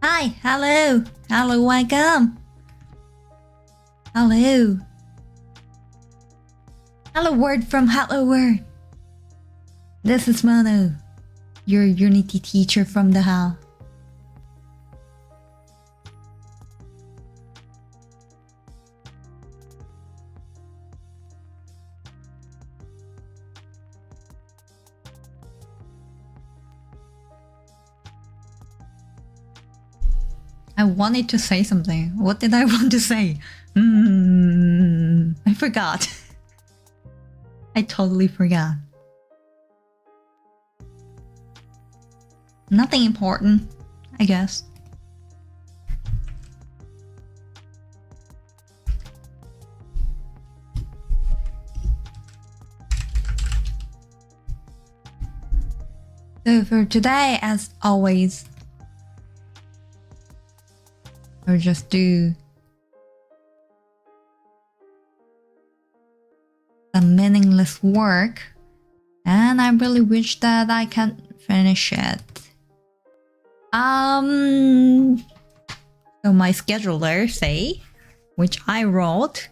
Hi, hello, hello, welcome. Hello. Hello word from Hello Word. This is Mono, your Unity teacher from the hall. I wanted to say something. What did I want to say? I forgot. I totally forgot. Nothing important, I guess. So for today, as always, I'll just do some meaningless work, and I really wish that I can finish it. So my scheduler say, which I wrote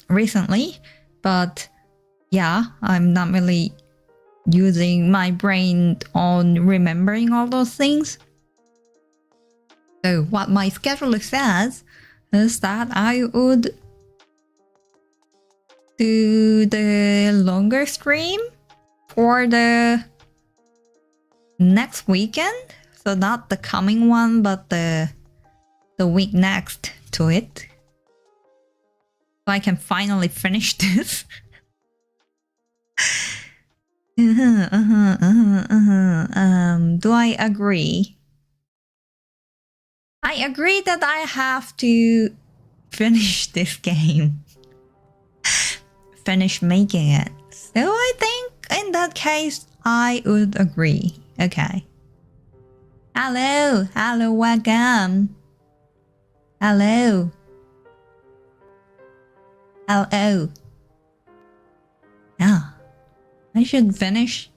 recently, but yeah, I'm not really using my brain on remembering all those things. So what my scheduler says is that I would do the longer stream for the next weekend. So not the coming one, but the week next to it. So I can finally finish this. Do I agree? I agree that I have to finish this game. Finish making it. So I think in that case, I would agree. Okay. Hello, hello, welcome. Hello. Hello. Yeah. I should finish.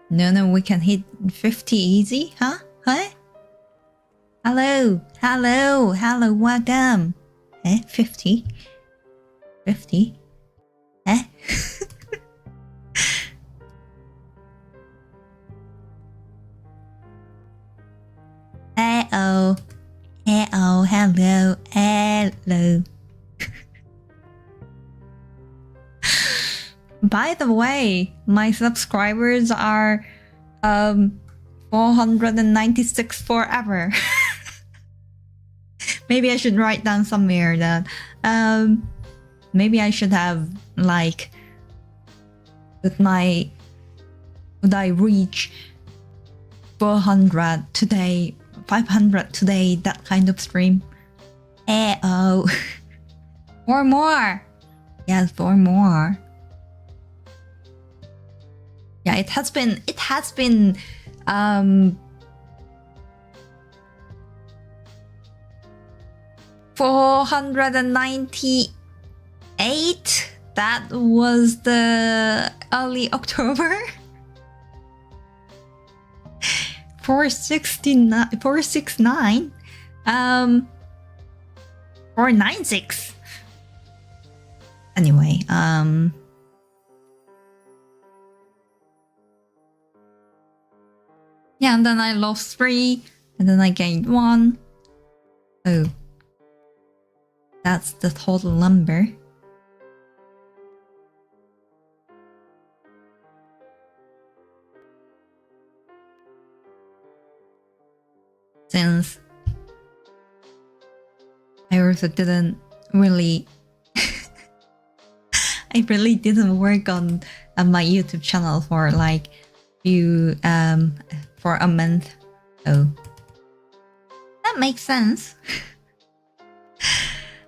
No, we can hit 50 easy, huh? Huh? Hello, hello, hello, welcome. 50? 50? Hello, hello, hello, hello. By the way, my subscribers are 496 forever. Maybe I should write down somewhere that maybe I should have like would I reach 400 today, 500 today, that kind of stream. Oh. 4 more. Yes, 4 more. Yeah, it has been 498. That was the early October. 469, 469, 496. Anyway, yeah, and then I lost 3, and then I gained 1. Oh. That's the total number. Since I also didn't really I really didn't work on my YouTube channel for like for a month. Oh, that makes sense.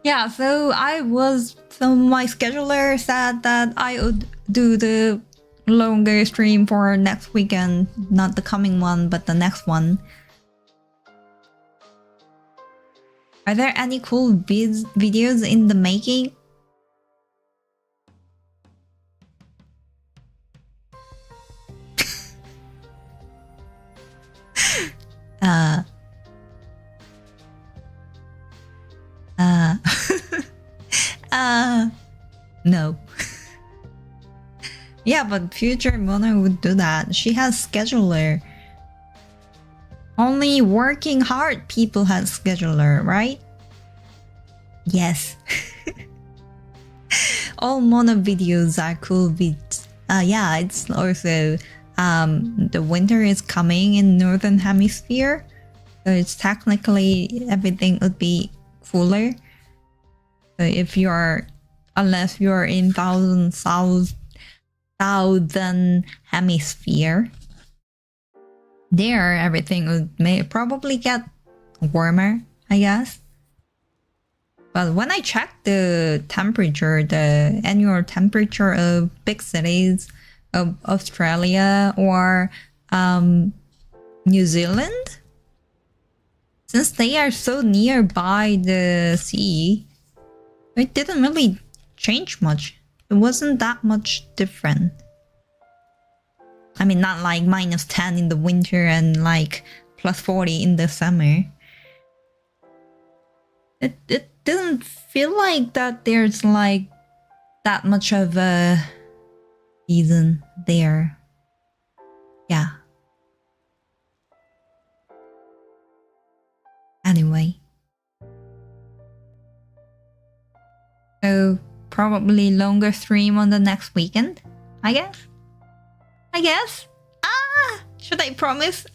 Yeah, so my scheduler said that I would do the longer stream for next weekend, not the coming one, but the next one. Are there any cool videos in the making? uh, uh, no. Yeah, but future Mona would do that. She has scheduler. Only working hard people have scheduler, right? Yes. All Mona videos are cool beats. Yeah, it's also the winter is coming in Northern Hemisphere. So it's technically everything would be cooler. So if you're, unless you're in southern hemisphere, there everything may probably get warmer, I guess. But when I checked the temperature, the annual temperature of big cities of Australia or New Zealand, since they are so nearby the sea, it didn't really change much. It wasn't that much different. I mean, not like -10 in the winter and like +40 in the summer. It didn't feel like that there's like that much of a season there. Yeah. Anyway. So probably longer stream on the next weekend, I guess. Should I promise?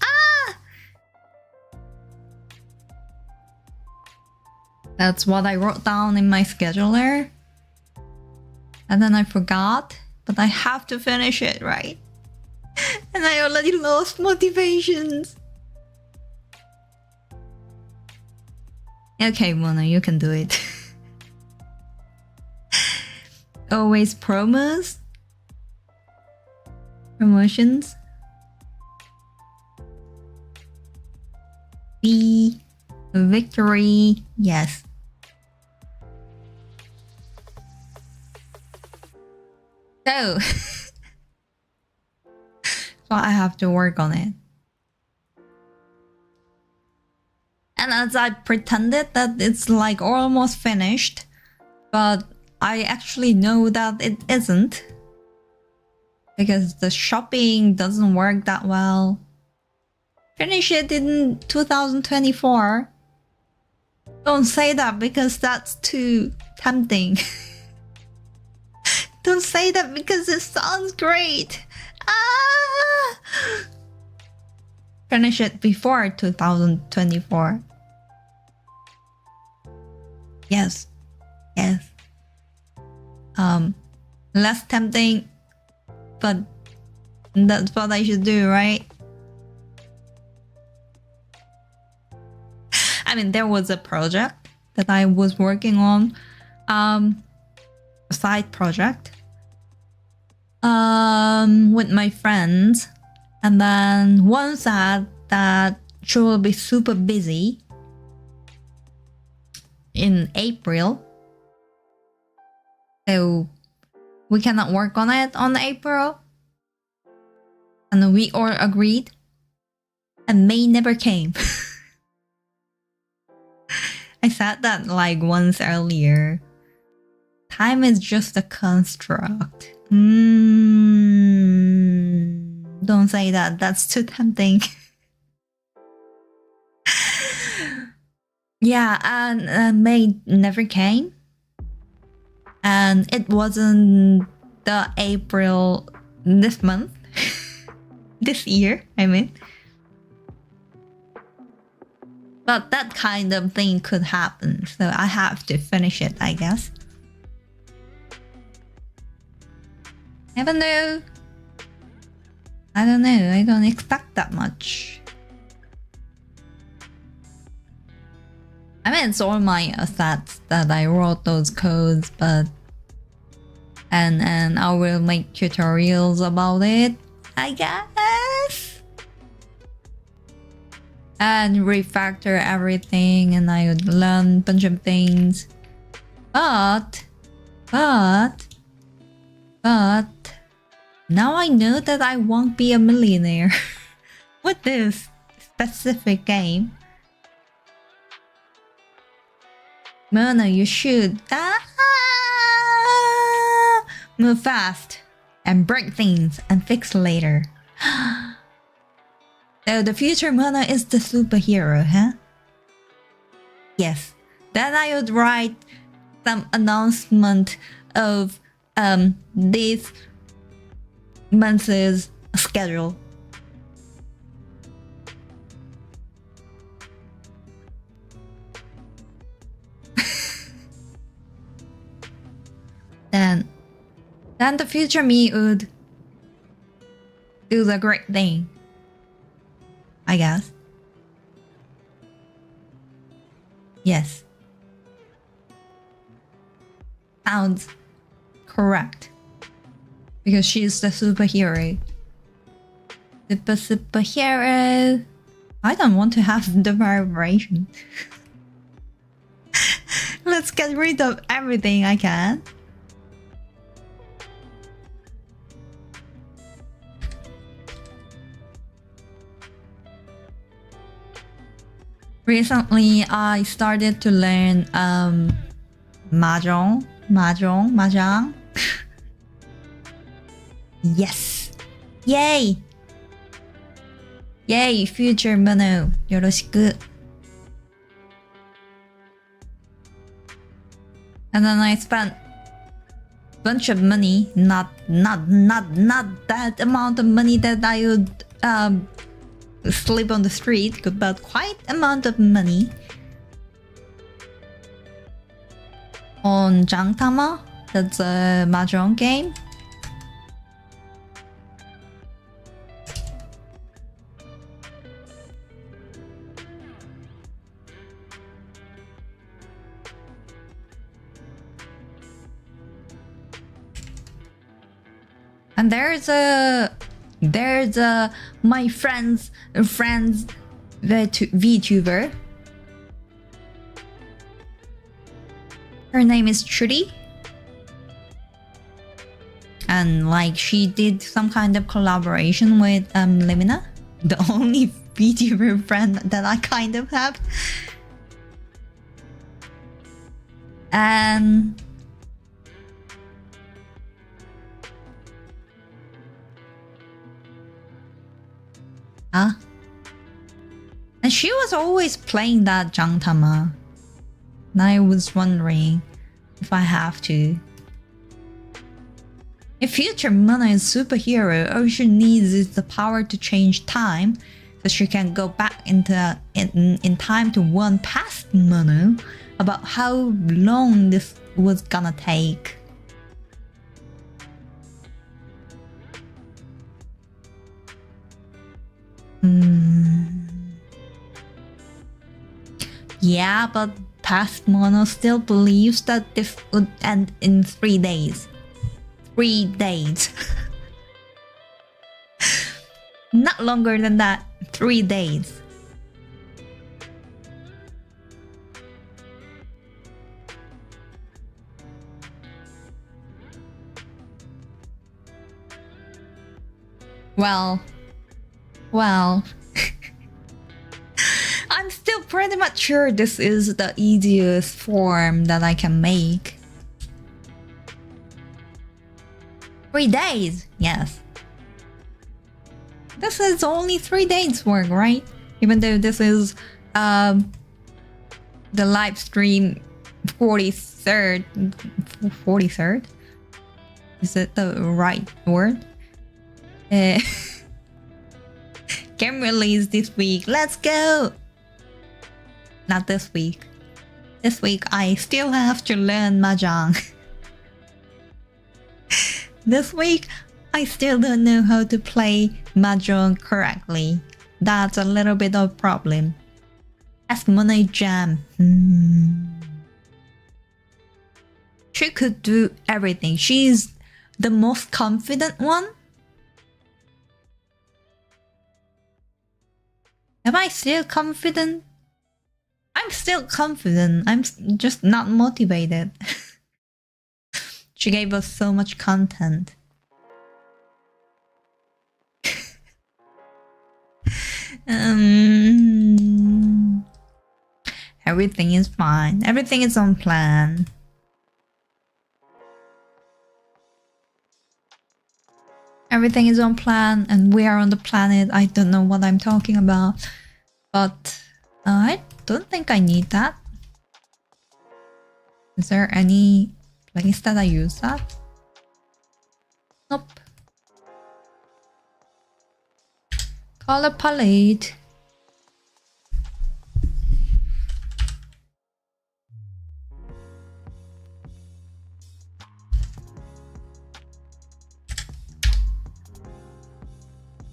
That's what I wrote down in my scheduler. And then I forgot, but I have to finish it, right? And I already lost motivations. Okay, Mona, you can do it. Always promotions. Victory, yes. So, I have to work on it. And as I pretended that it's like almost finished, but I actually know that it isn't. Because the shopping doesn't work that well. Finish it in 2024. Don't say that because that's too tempting. Don't say that because it sounds great. Finish it before 2024. Yes. Less tempting, but that's what I should do, right? I mean, there was a project that I was working on, a side project, with my friends, and then one said that she will be super busy in April, so we cannot work on it on April, and we all agreed, and May never came. I said that like once earlier. Time is just a construct. Don't say that. That's too tempting. Yeah, and May never came. And it wasn't the April this month. This year, I mean. But that kind of thing could happen, so I have to finish it, I guess. Never know. I don't know, I don't expect that much. I mean, it's all my assets that I wrote those codes, but... And I will make tutorials about it, I guess. And refactor everything, and I would learn a bunch of things. But now I know that I won't be a millionaire with this specific game. Mona, you should move fast and break things and fix later. So the future Mona is the superhero, huh? Yes. Then I would write some announcement of this month's schedule. Then the future me would do the great thing, I guess. Yes. Sounds correct. Because she's the superhero. Superhero. I don't want to have the vibration. Let's get rid of everything I can. Recently, I started to learn mahjong. Yes! Yay! Yay, future Mono. Yoroshiku. And then I spent a bunch of money, not that amount of money that I would sleep on the street, but quite amount of money on Jangtama. That's a mahjong game. And there's my friend's VTuber. Her name is Trudy. And like she did some kind of collaboration with Limina, the only VTuber friend that I kind of have. And and she was always playing that Jangtama. And I was wondering if I have to. If future Mona is superhero, all she needs is the power to change time, so she can go back in time to warn past Mona about how long this was gonna take. Yeah, but past Mono still believes that this would end in 3 days. 3 days. Not longer than that. 3 days. Well. I'm still pretty much sure this is the easiest form that I can make. 3 days, yes. This is only 3 days work, right? Even though this is the live stream 43rd. 43rd? Is it the right word? Game release this week. Let's go! Not this week. This week I still have to learn Mahjong. This week I still don't know how to play Mahjong correctly. That's a little bit of a problem. Ask Monet Jam. She could do everything. She's the most confident one. Am I still confident? I'm still confident. I'm just not motivated. She gave us so much content. Everything is fine. Everything is on plan. Everything is on plan and we are on the planet. I don't know what I'm talking about. But I don't think I need that. Is there any place that I use that? Nope. Color palette.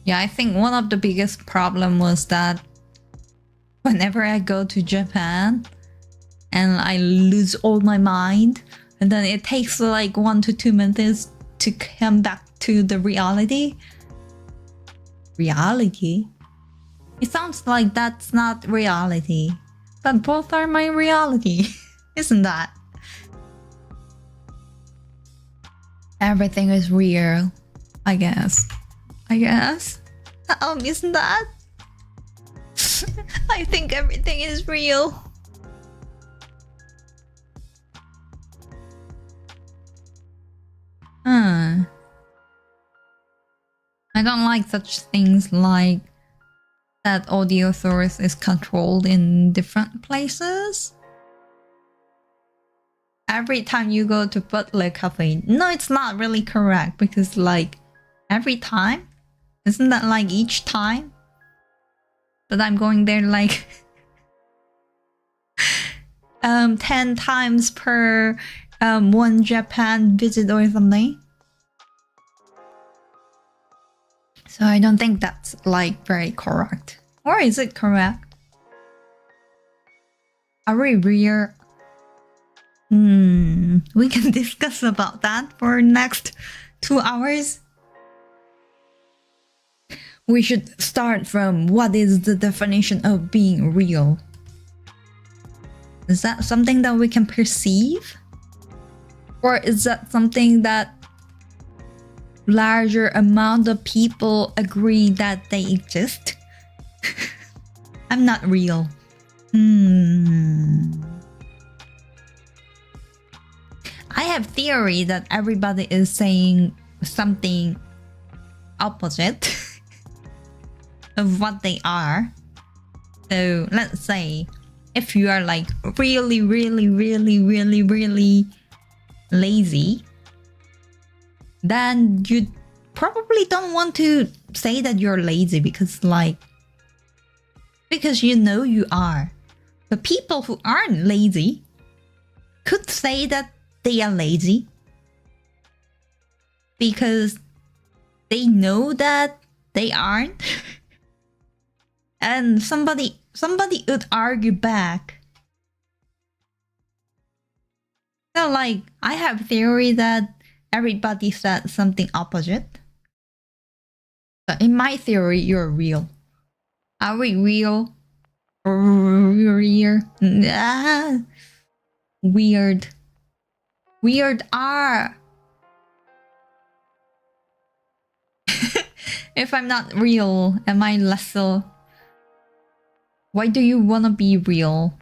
Yeah, I think one of the biggest problem was that whenever I go to Japan and I lose all my mind, and then it takes like 1 to 2 minutes to come back to the reality. Reality? It sounds like that's not reality, but both are my reality, isn't that? Everything is real, I guess. Isn't that? I think everything is real. I don't like such things like that audio source is controlled in different places. Every time you go to Butler Cafe, no, it's not really correct because like every time, isn't that like each time? But I'm going there like 10 times per one Japan visit or something. So I don't think that's like very correct. Or is it correct? Are we real? We can discuss about that for next 2 hours. We should start from what is the definition of being real? Is that something that we can perceive? Or is that something that larger amount of people agree that they exist? I'm not real. I have theory that everybody is saying something opposite of what they are. So let's say if you are like really lazy, then you probably don't want to say that you're lazy because you know you are. But people who aren't lazy could say that they are lazy because they know that they aren't. And somebody would argue back. So like I have theory that everybody said something opposite. But in my theory, you're real. Are we real? Weird. Weird. Weird are. If I'm not real, am I less so? Why do you wanna be real?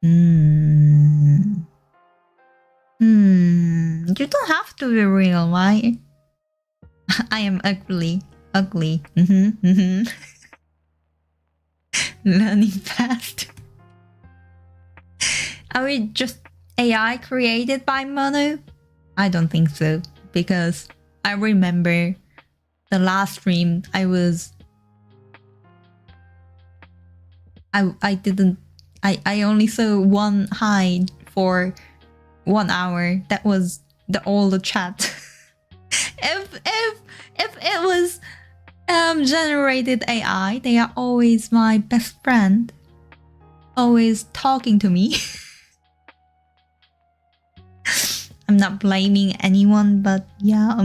You don't have to be real, right? I am ugly. Learning fast. Are we just AI created by Mono? I don't think so, because I remember the last stream I only saw one hide for 1 hour. That was all the chat. if it was generated AI, they are always my best friend, always talking to me. I'm not blaming anyone, but yeah,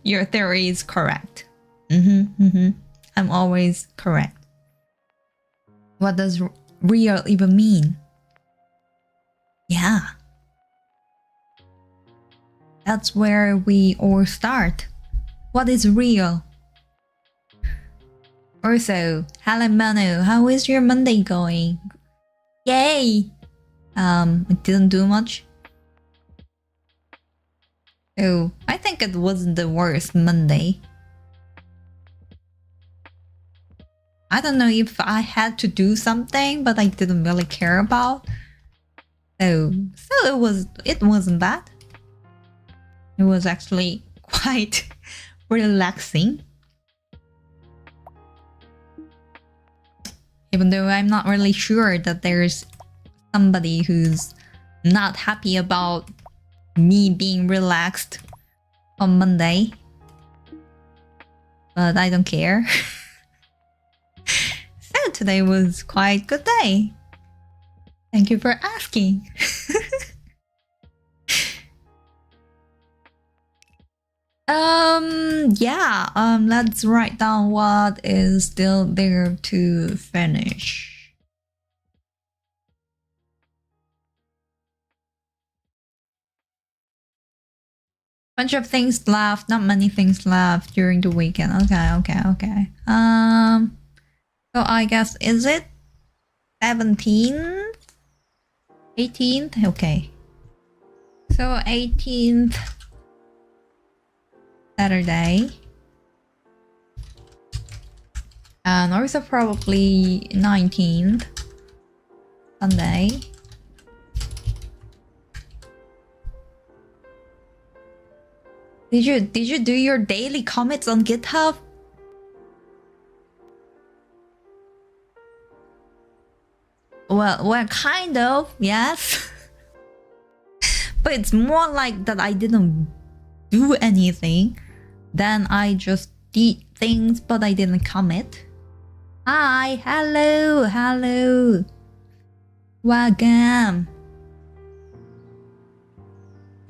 your theory is correct. I'm always correct. What does real even mean? Yeah. That's where we all start. What is real? Also, hello Manu, how is your Monday going? Yay! It didn't do much. So, I think it wasn't the worst Monday. I don't know if I had to do something, but I didn't really care about. So it wasn't bad. It was actually quite relaxing. Even though I'm not really sure that there's somebody who's not happy about me being relaxed on Monday. But I don't care. So today was quite a good day. Thank you for asking. Yeah, let's write down what is still there to finish. Bunch of things left, not many things left during the weekend. Okay. So I guess, is it 17th? 18th? Okay. So 18th Saturday. And also probably 19th Sunday. Did you do your daily commits on GitHub? Well, kind of, yes. But it's more like that I didn't do anything. Then I just did things, but I didn't commit. Hi, hello. Welcome.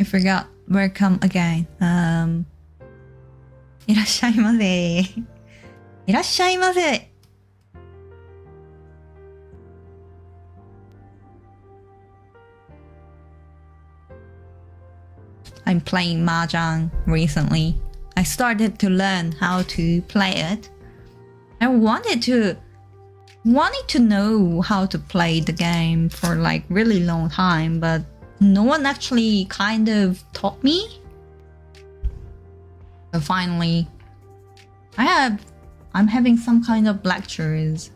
I forgot. Welcome again. いらっしゃいませ。いらっしゃいませ。I'm playing Mahjong recently. I started to learn how to play it. I wanted to know how to play the game for like really long time, but no one actually kind of taught me. So finally, I'm having some kind of lectures.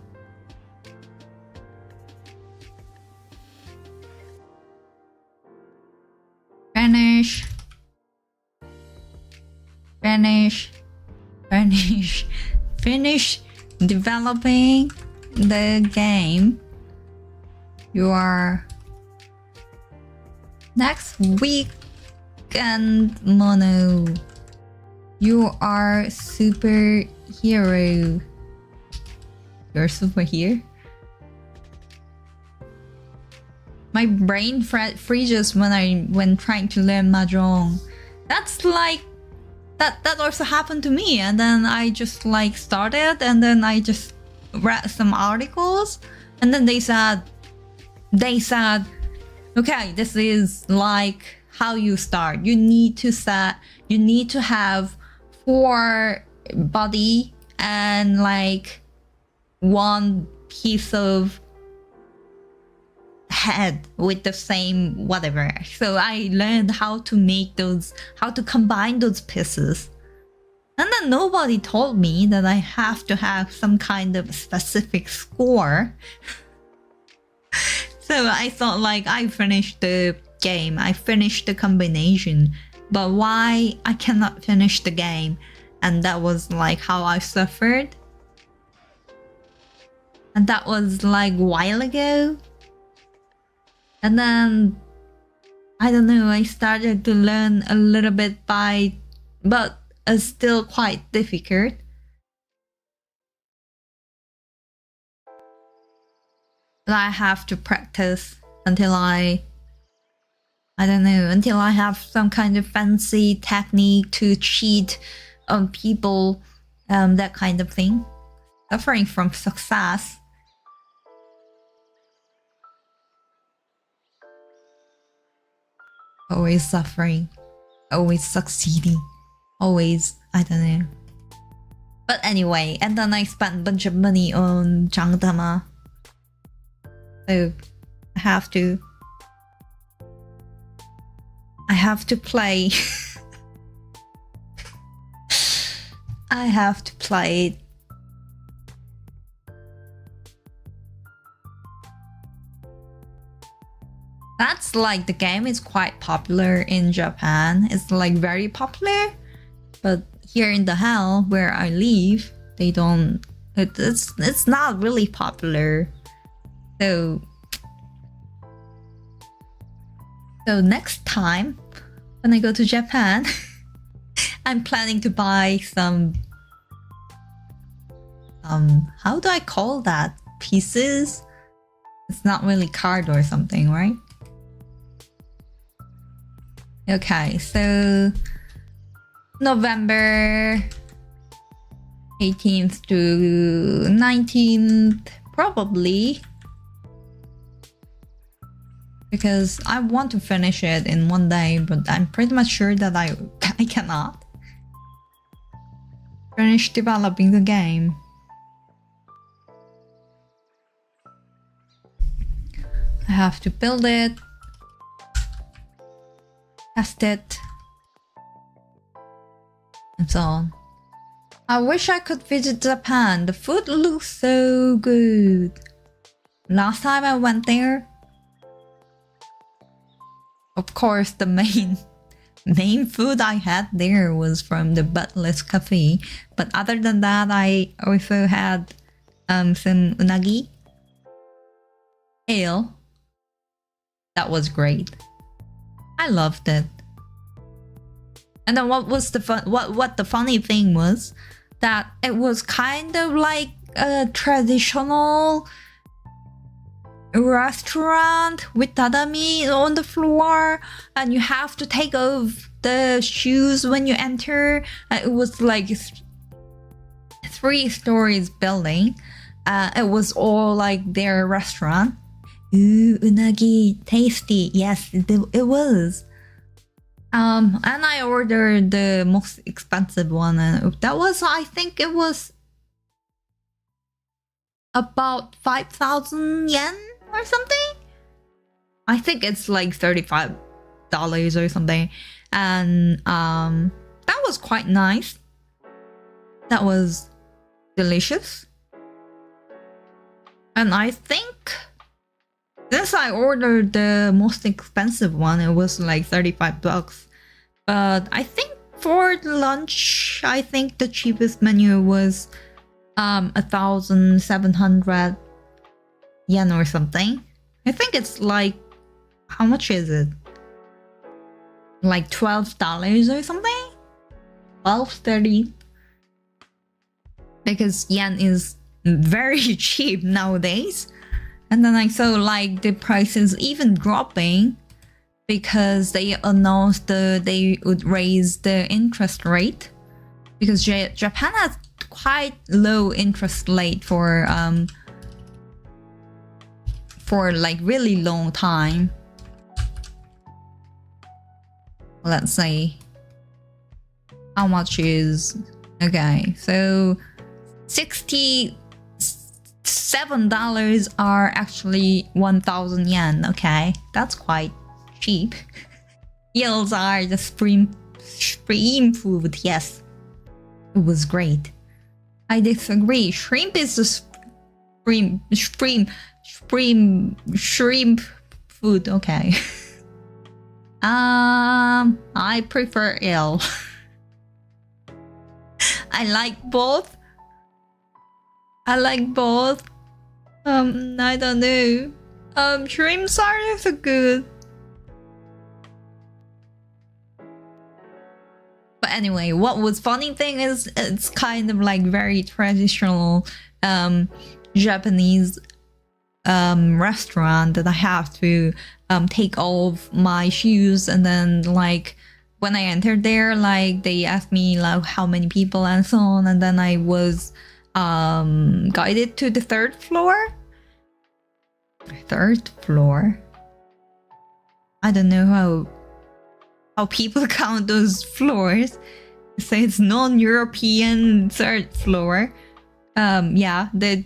Finish developing the game. You are next week and Mono. You are superhero. You're superhero? My brain freezes when trying to learn Mahjong. That's like that also happened to me, and then I just like started, and then I just read some articles, and then they said, okay, this is like how you start. You need to have 4 body and like 1 piece of head with the same whatever. So I learned how to combine those pieces. And then nobody told me that I have to have some kind of specific score. So I thought like I finished the game, I finished the combination, but why I cannot finish the game? And that was like how I suffered. And that was like a while ago. And then, I don't know, I started to learn a little bit but it's still quite difficult. But I have to practice until I don't know, until I have some kind of fancy technique to cheat on people, that kind of thing. Suffering from success. Always suffering, always succeeding, always, I don't know. But anyway, and then I spent a bunch of money on Changdama. So I have to play. I have to play it. That's like the game is quite popular in Japan. It's like very popular, but here in the hell where I live, they don't. It's not really popular. So next time when I go to Japan, I'm planning to buy some how do I call that? Pieces? It's not really card or something, right? Okay, so November 18th to 19th, probably. Because I want to finish it in one day, but I'm pretty much sure that I cannot finish developing the game. I have to build it, test it, and so on. I wish I could visit Japan. The food looks so good. Last time I went there, of course, the main food I had there was from the Butler's Cafe. But other than that, I also had some unagi, ale. That was great. I loved it. And then what was the what the funny thing was that it was kind of like a traditional restaurant with tatami on the floor, and you have to take off the shoes when you enter. It was like 3 stories building. It was all like their restaurant. Ooh, unagi, tasty. Yes, it was. And I ordered the most expensive one, and that was, I think it was about 5,000 yen or something. I think it's like $35 or something. And that was quite nice. That was delicious. And I think since I ordered the most expensive one, it was like $35. But I think for lunch, I think the cheapest menu was 1,700 yen or something. I think it's like, how much is it? Like $12 or something? 12.30. Because yen is very cheap nowadays. And then I saw like the prices even dropping because they announced they would raise the interest rate, because Japan has quite low interest rate for like really long time. Let's say how much is, okay, so $67 are actually 1,000 yen. Okay, that's quite cheap. Eels are the spring food. Yes, it was great. I disagree. Shrimp is the shrimp food. Okay. I prefer eel. I like both. I don't know. Shrimps are also good. But anyway, what was funny thing is it's kind of like very traditional Japanese restaurant that I have to take off my shoes, and then like when I entered there, like they asked me like how many people and so on, and then I was guided to the third floor. I don't know how people count those floors. So it's non-European third floor. Yeah, the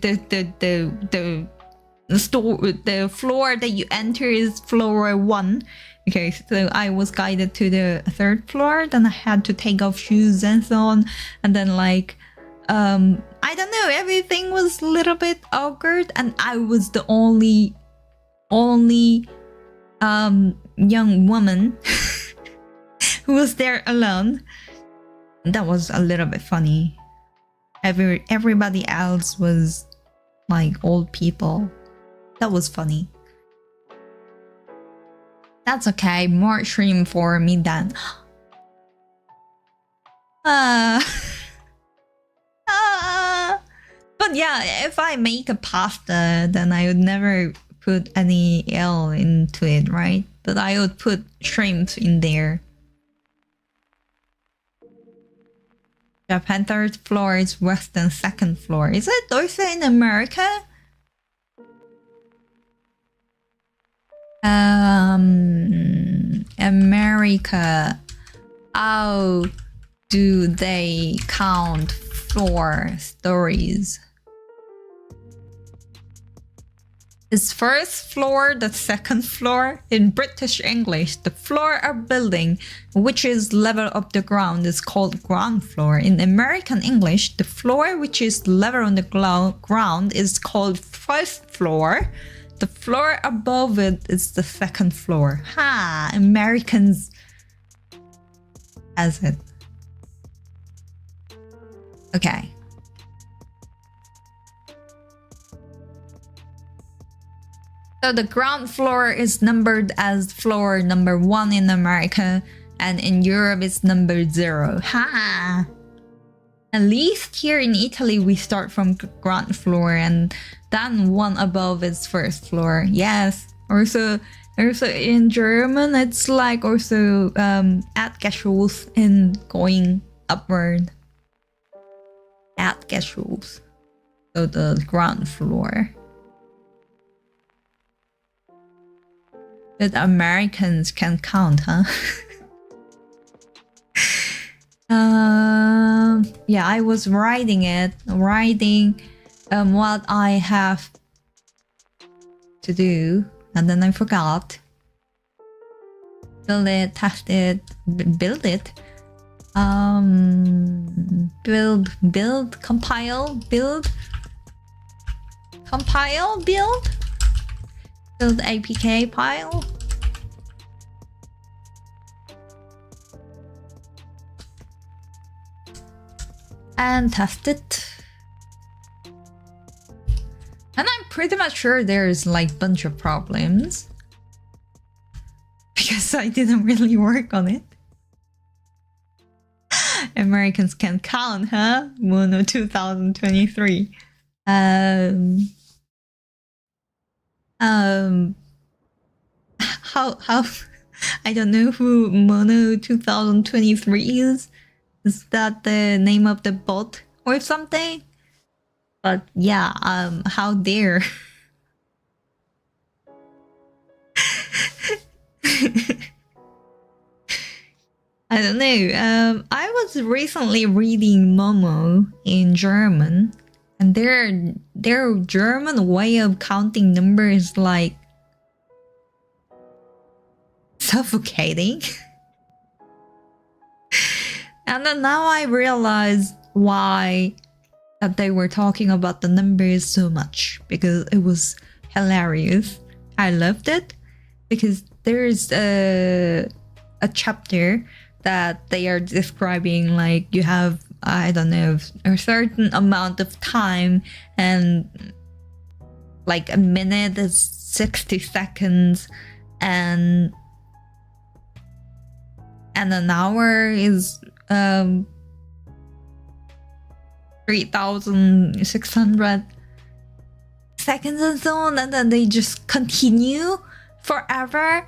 floor that you enter is floor 1. Okay, so I was guided to the third floor, then I had to take off shoes and so on, and then like I don't know, everything was a little bit awkward, and I was the only young woman who was there alone. That was a little bit funny. Everybody else was like old people. That was funny. That's okay. More shrimp for me then. But yeah, if I make a pasta, then I would never put any L into it, right? But I would put shrimp in there. Japan third floor is worse than second floor. Is it also in America? America. How do they count floor stories? Is first floor the second floor? In British English, the floor of building, which is level of the ground, is called ground floor. In American English, the floor which is level on the ground is called first floor. The floor above it is the second floor. Ha! Americans has it. Okay. So the ground floor is numbered as floor number 1 in America, and in Europe it's number 0. Ha! At least here in Italy we start from ground floor, and then one above is first floor. Yes. Also in German it's like also Erdgeschoss in going upward. Erdgeschoss. So the ground floor. That Americans can count, huh? Yeah, I was writing what I have to do, and then I forgot. Build it, test it, build it. Build, compile, build. Compile, build. Build APK pile. And test it. And I'm pretty much sure there's like a bunch of problems. Because I didn't really work on it. Americans can count, huh? Mono 2023. How I don't know who Mono 2023 is. Is that the name of the bot or something? But yeah, how dare. I don't know. I was recently reading Momo in German, and their German way of counting numbers is like suffocating. And then now I realize why that they were talking about the numbers so much, because it was hilarious. I loved it because there's a chapter that they are describing, like you have, I don't know, a certain amount of time, and like a minute is 60 seconds, and an hour is 3,600 seconds and so on, and then they just continue forever.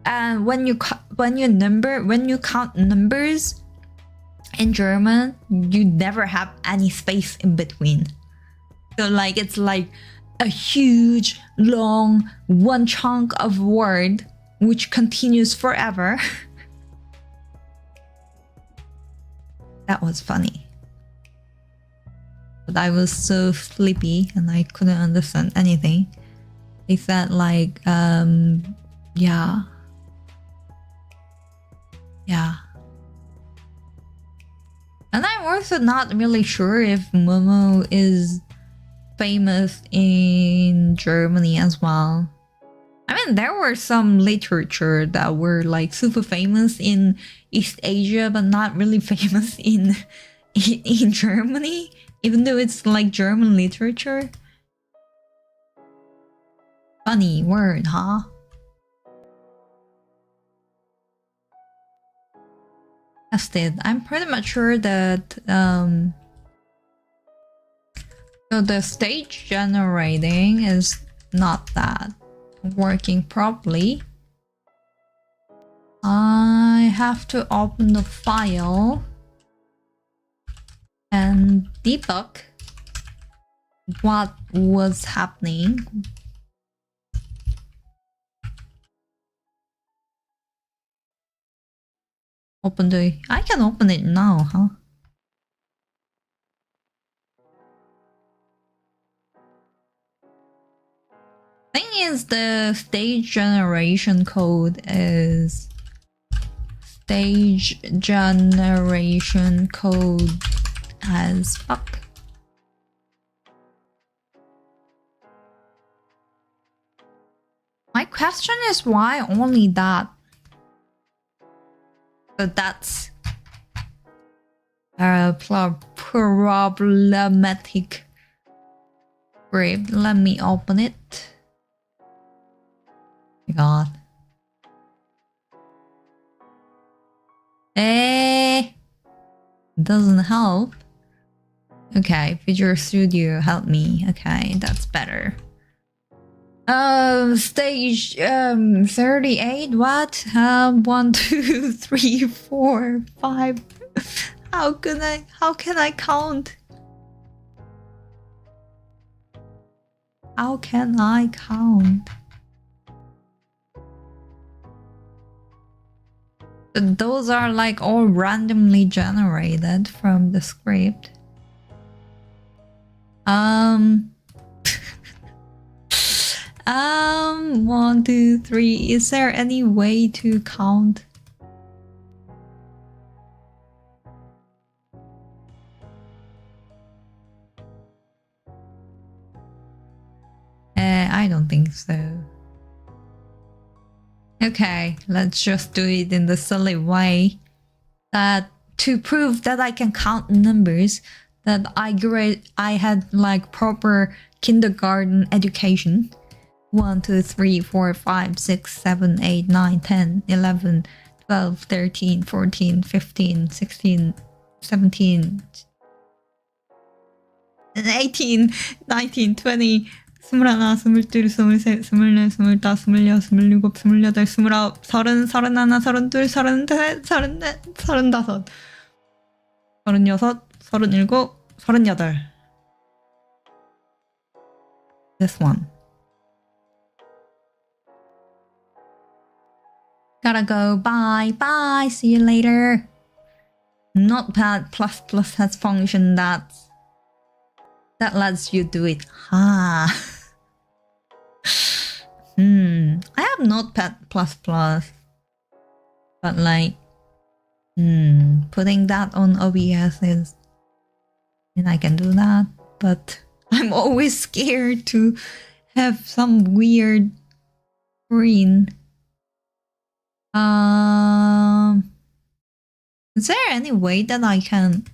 And when you count numbers in German, you never have any space in between. So like it's like a huge long one chunk of word which continues forever. That was funny. But I was so sleepy and I couldn't understand anything. They said like, yeah. And I'm also not really sure if Momo is famous in Germany as well. I mean, there were some literature that were like super famous in East Asia, but not really famous in Germany, even though it's like German literature. Funny word, huh? Tested. I'm pretty much sure that so the stage generating is not that working properly. I have to open the file and debug what was happening. I can open it now, huh? Thing is, the stage generation code is as fuck. My question is why only that? So that's problematic. Great, let me open it. Oh my god. Doesn't help. Okay, Visual Studio help me. Okay, that's better. Stage 38. What? 1, 2, 3, 4, 5. How can I count? How can I count? Those are like all randomly generated from the script. 1, 2, 3. Is there any way to count? I don't think so. Okay, let's just do it in the silly way. That to prove that I can count numbers, that I had like proper kindergarten education. 1, 2, 3, 4, 5, 6, 7, 8, 9, 10, 11, 12, 13, 14, 15, 16, 17, 18, 19, 20, 21, 22, 23, 24, 25, 26, 27, 28, 29, 30, 31, 32, 33, 34, 35, 36, 37, 38. This one. Gotta go. Bye. Bye. See you later. Notepad++ has function that lets you do it. Ah. I have Notepad++, but like, putting that on OBS is, and I can do that, but I'm always scared to have some weird screen. Is there any way that I can?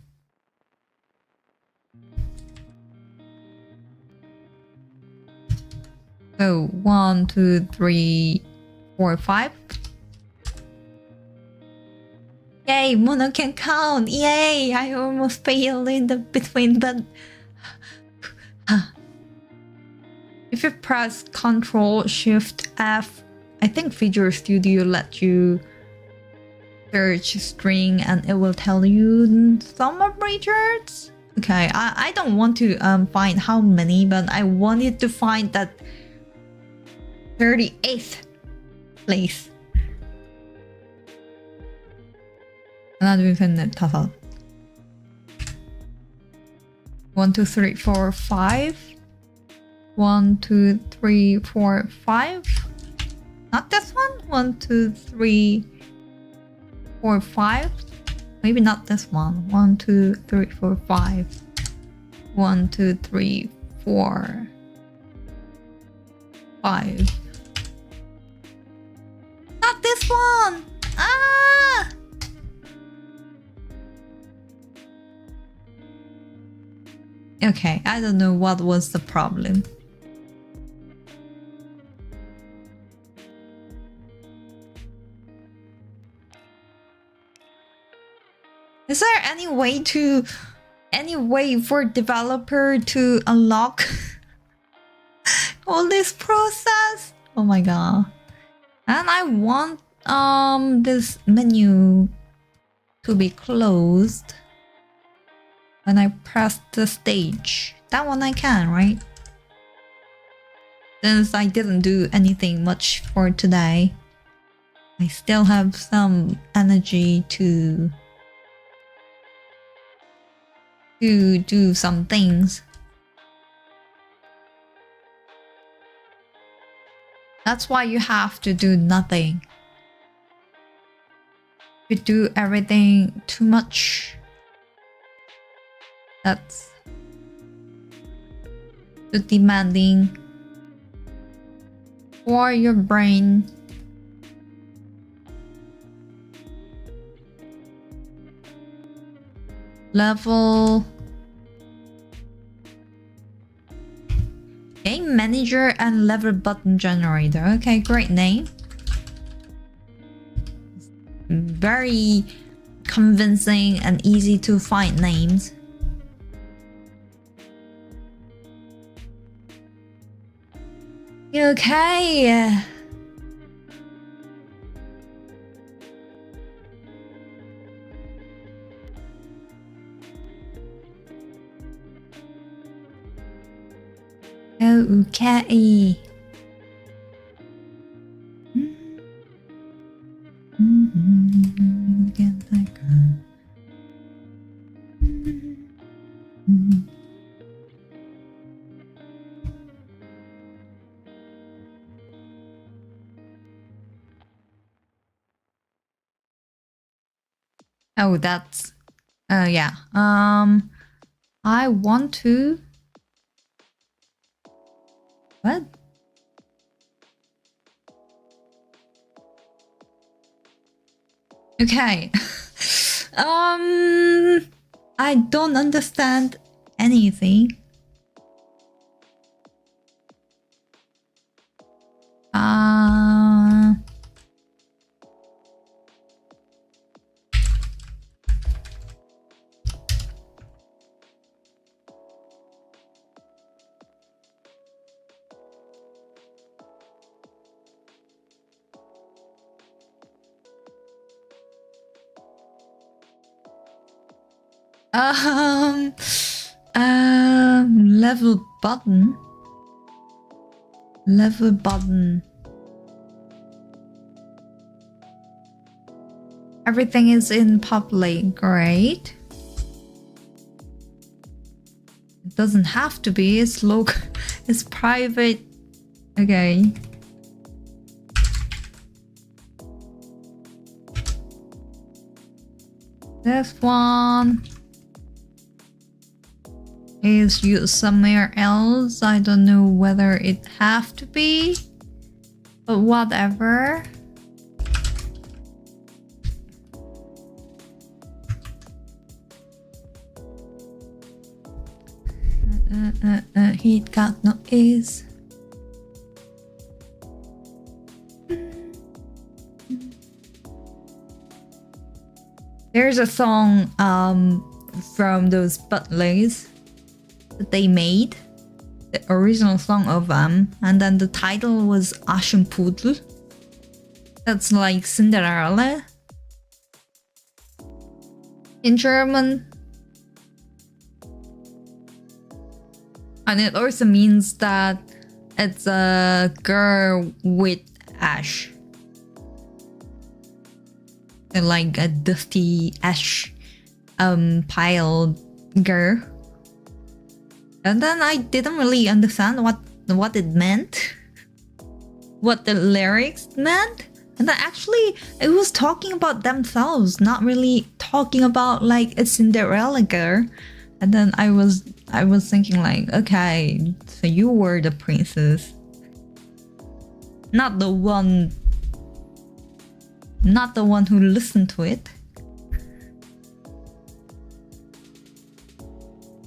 So 1, 2, 3, 4, 5. Yay, Mono can count. Yay, I almost failed in the between, but if you press Ctrl Shift F, I think Visual Studio lets you search string and it will tell you some operators. Okay, I don't want to find how many, but I wanted to find that 38th place. 하나, 둘, 셋, 넷, 다섯. 1, 2, 3, 4, 5. 1, 2, 3, 4, 5. Not this one. 1, 2, 3, 4, 5. Maybe not this one. 1, 2, 3, 4, 5. 1, 2, 3, 4, 5. Not this one! Ah! Okay, I don't know what was the problem. Is there any way for developer to unlock all this process? Oh my god. And I want this menu to be closed when I press the stage. That one I can, right? Since I didn't do anything much for today, I still have some energy to do some things. That's why you have to do nothing. If you do everything too much, that's too demanding for your brain. Level Game Manager and Level Button Generator. Okay, great name. Very convincing and easy to find names. Okay. Okay. Oh, that's yeah. I want to what? Okay. I don't understand anything. Level button. Level button. Everything is in public, great. It doesn't have to be, it's local, it's private. Okay. This one is used somewhere else. I don't know whether it have to be, but whatever. He got no is. There's a song from those Butlers that they made, the original song of them, and then the title was Aschenputtel. That's like Cinderella in German. And it also means that it's a girl with ash. Like a dusty ash pile girl. And then I didn't really understand what it meant, what the lyrics meant. And then actually it was talking about themselves, not really talking about like a Cinderella girl. And then I was thinking like, okay, so you were the princess, not the one who listened to it.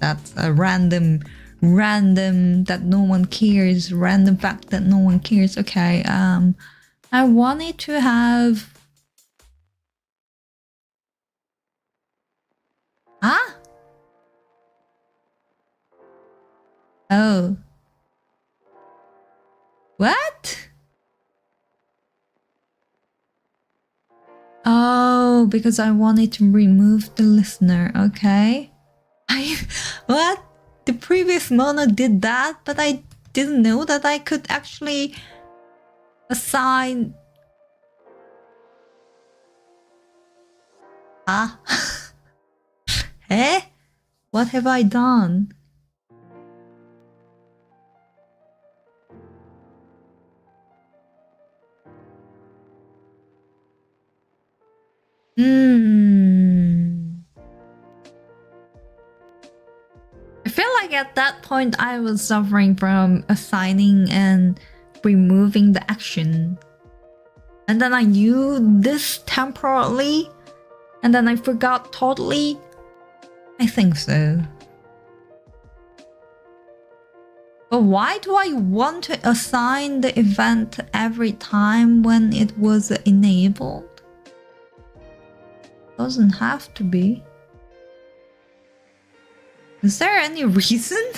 That's a random that no one cares, random fact that no one cares. Okay, I wanted to have... Huh? Oh. What? Oh, because I wanted to remove the listener. Okay. What? The previous mono did that, but I didn't know that I could actually assign... Ah. Eh? What have I done? I feel like at that point I was suffering from assigning and removing the action. And then I knew this temporarily, and then I forgot totally. I think so. But why do I want to assign the event every time when it was enabled? Doesn't have to be. Is there any reason?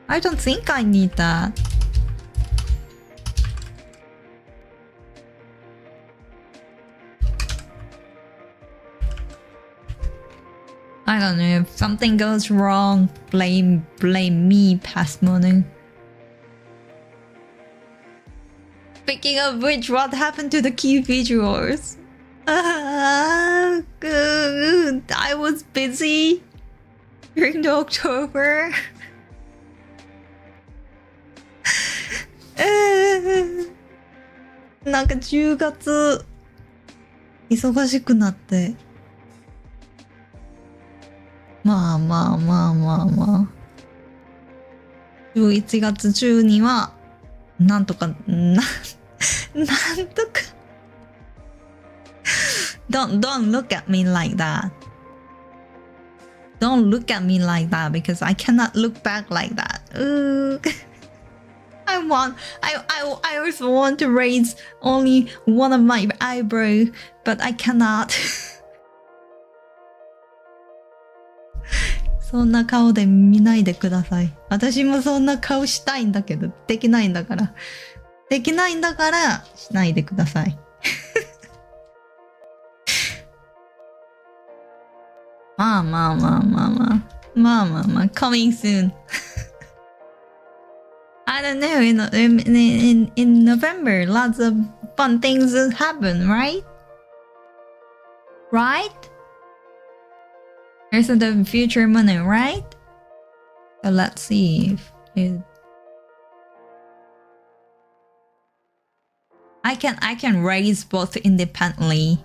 I don't think I need that. I don't know, if something goes wrong, blame me, past mono. Speaking of which, what happened to the key visuals? I was busy during the October. なんか10月忙しくなって。まあ11月中にはなんとかなんとか Don't look at me like that. Don't look at me like that because I cannot look back like that. I also want to raise only one of my eyebrows, but I cannot. そんな顔で見ないでください。私もそんな顔したいんだけど、できないんだから。できないんだから、しないでください。まあ、coming soon. I don't know, in November, lots of fun things happen, right? Right? There's the future money, right? So let's see if it... I can raise both independently.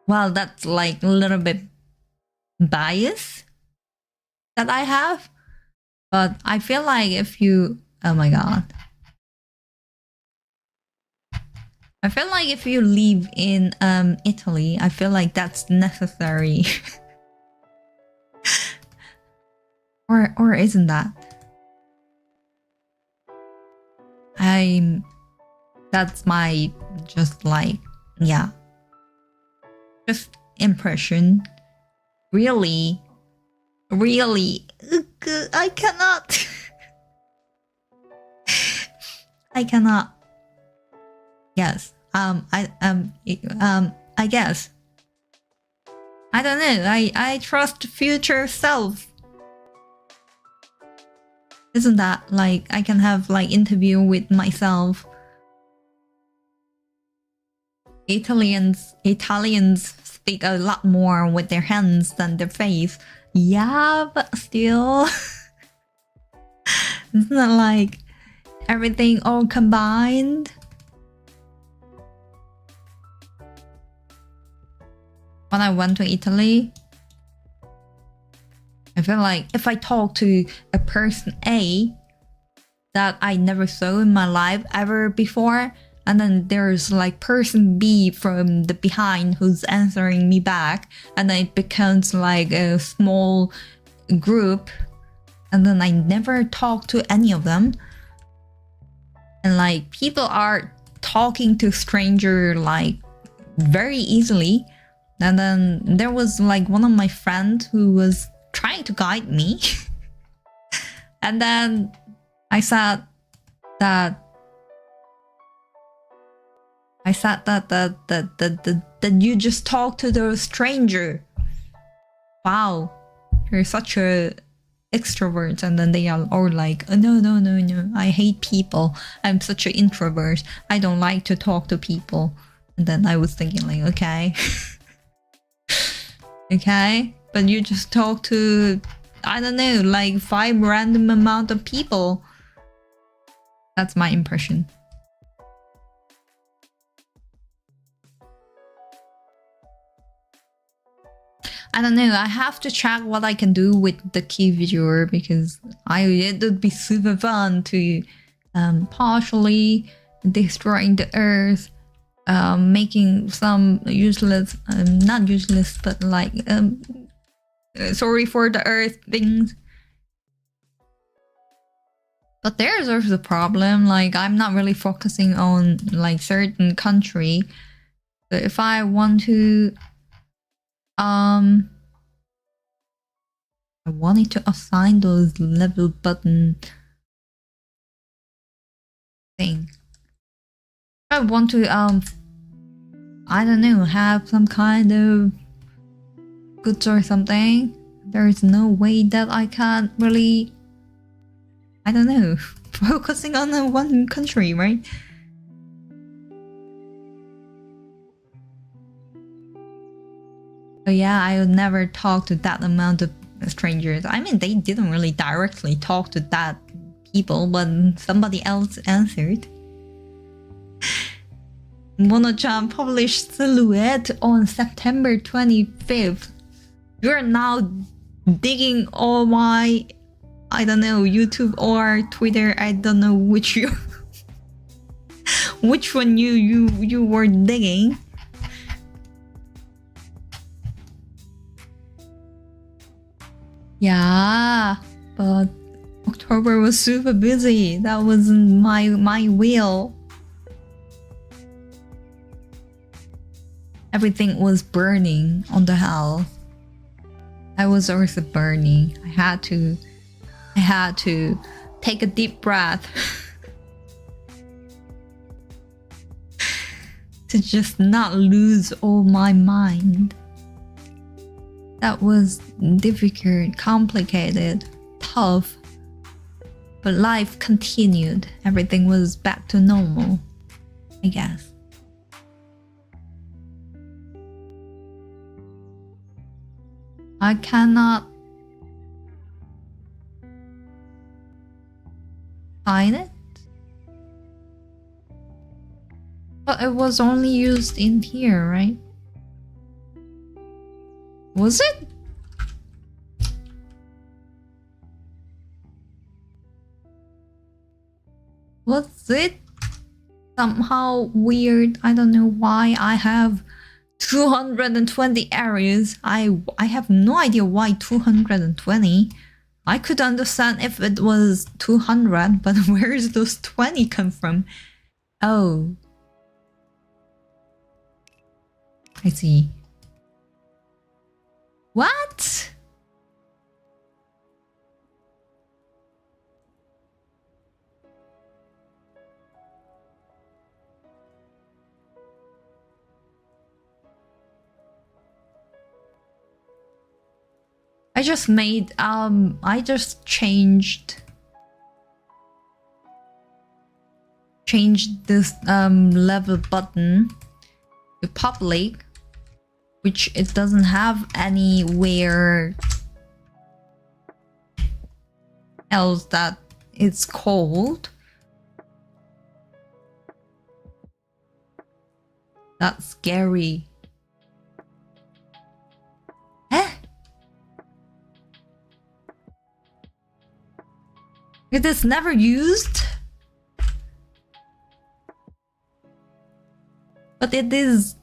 Well, that's like a little bit bias that I have, but I feel like if you... Oh my god. I feel like if you live in Italy, I feel like that's necessary. or isn't that? That's my just like, yeah, just impression. Really, I cannot. I cannot. Yes. I guess. I don't know. I trust future self. Isn't that like I can have like interview with myself? Italians speak a lot more with their hands than their face, Yeah, but still. It's not like everything all combined. When I went to Italy, I feel like if I talk to a person A that I never saw in my life ever before, and then there's like person B from the behind who's answering me back, and then it becomes like a small group, and then I never talk to any of them. And like people are talking to stranger like very easily. And then there was like one of my friends who was trying to guide me. And then I said that you just talk to the stranger. Wow, you're such a extrovert. And then they are all like, oh, no, I hate people. I'm such an introvert. I don't like to talk to people. And then I was thinking like, okay. Okay, but you just talk to, I don't know, like 5 random amount of people. That's my impression. I don't know, I have to check what I can do with the key viewer, because it would be super fun to partially destroying the earth, making some useless, not useless, but like sorry for the earth things. But there's also a problem, like I'm not really focusing on like certain country. So if I want to I wanted to assign those level button thing. I want to I don't know, have some kind of goods or something. There is no way that I can really, I don't know, focusing on one country, right? But yeah, I would never talk to that amount of strangers. I mean, they didn't really directly talk to that people, but somebody else answered. Mono-chan published Silhouette on September 25th. You're now digging all my, I don't know, YouTube or Twitter. I don't know which you, which one you were digging. Yeah, but October was super busy. That wasn't my will. Everything was burning on the house. I was also burning. I had to take a deep breath to just not lose all my mind. That was difficult, complicated, tough. But life continued. Everything was back to normal, I guess. I cannot find it. But it was only used in here, right? Was it? Was it somehow weird? I don't know why I have 220 areas. I have no idea why 220. I could understand if it was 200, but where is those 20 come from? Oh. I see. What? I just changed this level button to public, which it doesn't have anywhere else that it's cold. That's scary. Eh? It is never used? But it is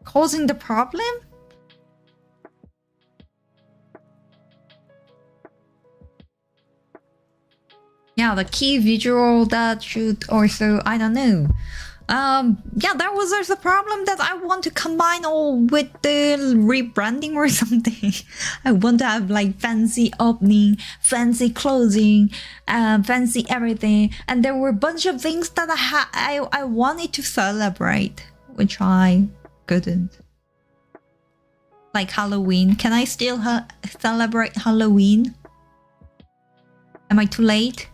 causing the problem? Yeah, the key visual that should also, I don't know. Yeah, that was also a problem that I want to combine all with the rebranding or something. I want to have like fancy opening, fancy closing, fancy everything. And there were a bunch of things that I wanted to celebrate, which I couldn't. Like Halloween. Can I still celebrate Halloween? Am I too late?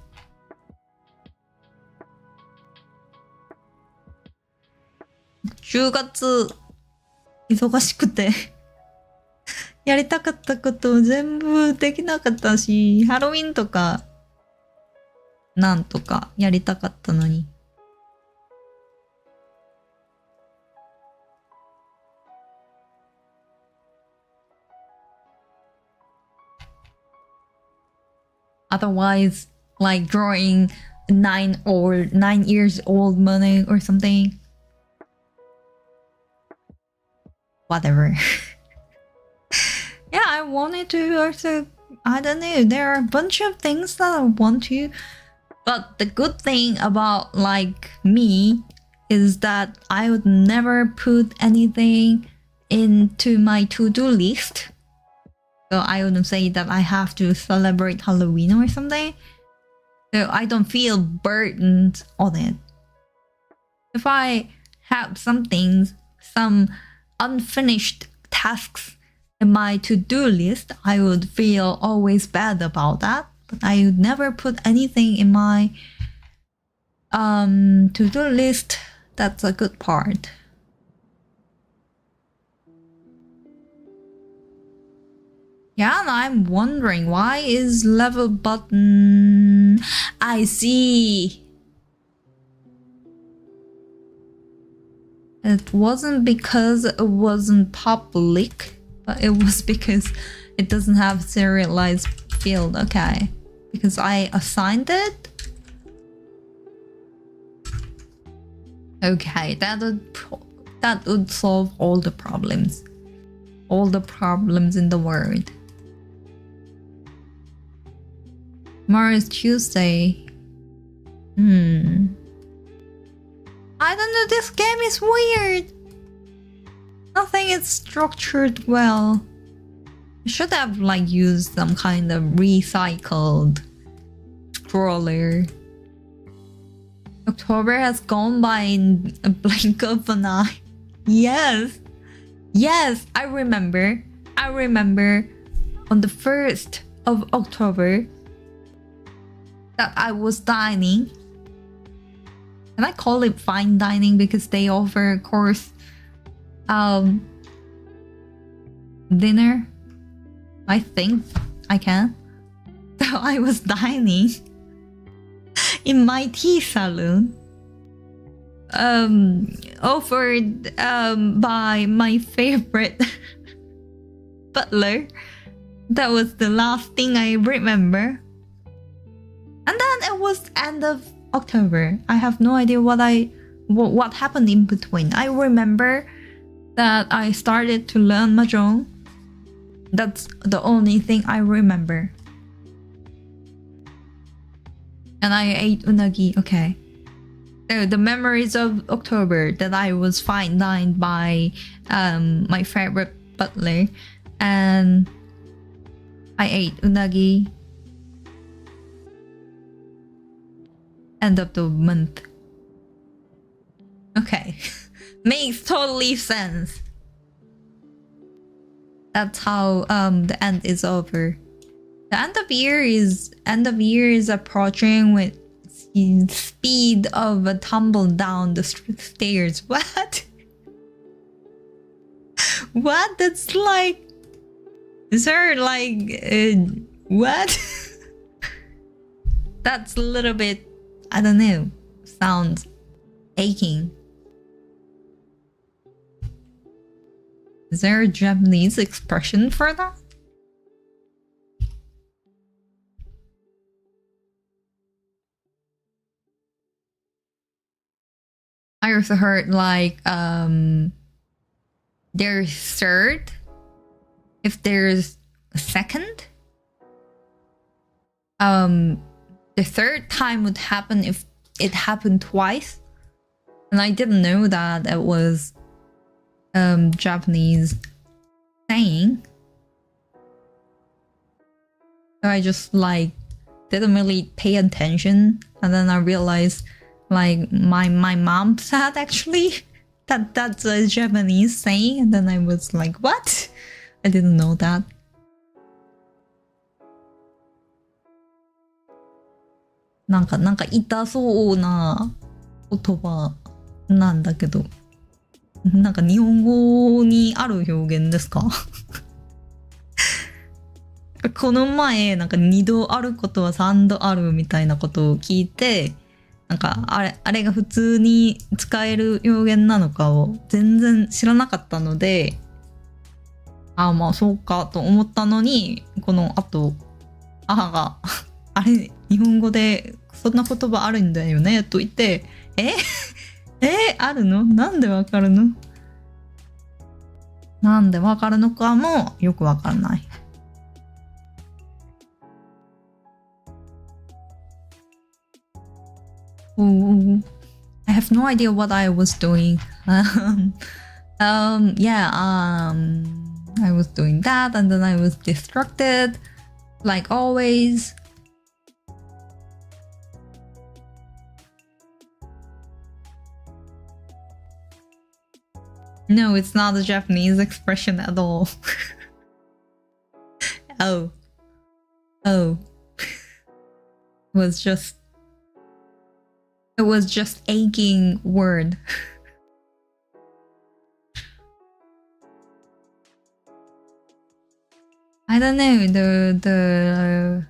주月忙しくてやりたかったこと全部できなかったし、ハロウィンとかなんとかやりたかったのに。Otherwise, like drawing 9 years old money or something. Whatever. Yeah, I wanted to also, I don't know, there are a bunch of things that I want to, but the good thing about like me is that I would never put anything into my to-do list. So I wouldn't say that I have to celebrate Halloween or something. So I don't feel burdened on it. If I have some unfinished tasks in my to-do list, I would feel always bad about that. But I would never put anything in my to-do list. That's a good part. Yeah, and I'm wondering, why is level button... I see. It wasn't because it wasn't public, but it was because it doesn't have serialized field. Okay. Because I assigned it? Okay, that would solve all the problems. All the problems in the world. Tomorrow is Tuesday. I don't know, this game is weird. Nothing is structured well. I should have like used some kind of recycled scroller. October has gone by in a blink of an eye. Yes. Yes, I remember on the 1st of October that I was dining. Can I call it fine dining because they offer course dinner? I think I can. So I was dining in my tea salon. Offered by my favorite butler. That was the last thing I remember. And then it was end of October. I have no idea what happened in between. I remember that I started to learn mahjong. That's the only thing I remember. And I ate unagi. Okay. So the memories of October that I was fine dined by my favorite butler, and I ate unagi. End of the month. Okay. Makes totally sense. That's how the end is over. The end of year is approaching with the speed of a tumble down the stairs. What? What? That's like... Is there like... what? that's a little bit, I don't know, sounds aching. Is there a Japanese expression for that? I also heard like there's third if there's a second. The third time would happen if it happened twice. And I didn't know that it was Japanese saying. So I just like didn't really pay attention, and then I realized like my mom said actually that that's a Japanese saying, and then I was like, what? I didn't know that.なんか痛そうな言葉なんだけど、なんか日本語にある表現ですか？この前なんか2度あることは3度あるみたいなことを聞いて、なんかあれが普通に使える表現なのかを全然知らなかったので、ああまあそうかと思ったのに、この後母があれ日本語でそんな言葉あるんだよねと言って、あるの？なんでわかるの？なんでわかるのかもよくわからない。Oh, I have no idea what I was doing. Yeah, I was doing that and then I was distracted, like always. No, it's not a Japanese expression at all. Oh. It was just aching word. I don't know, the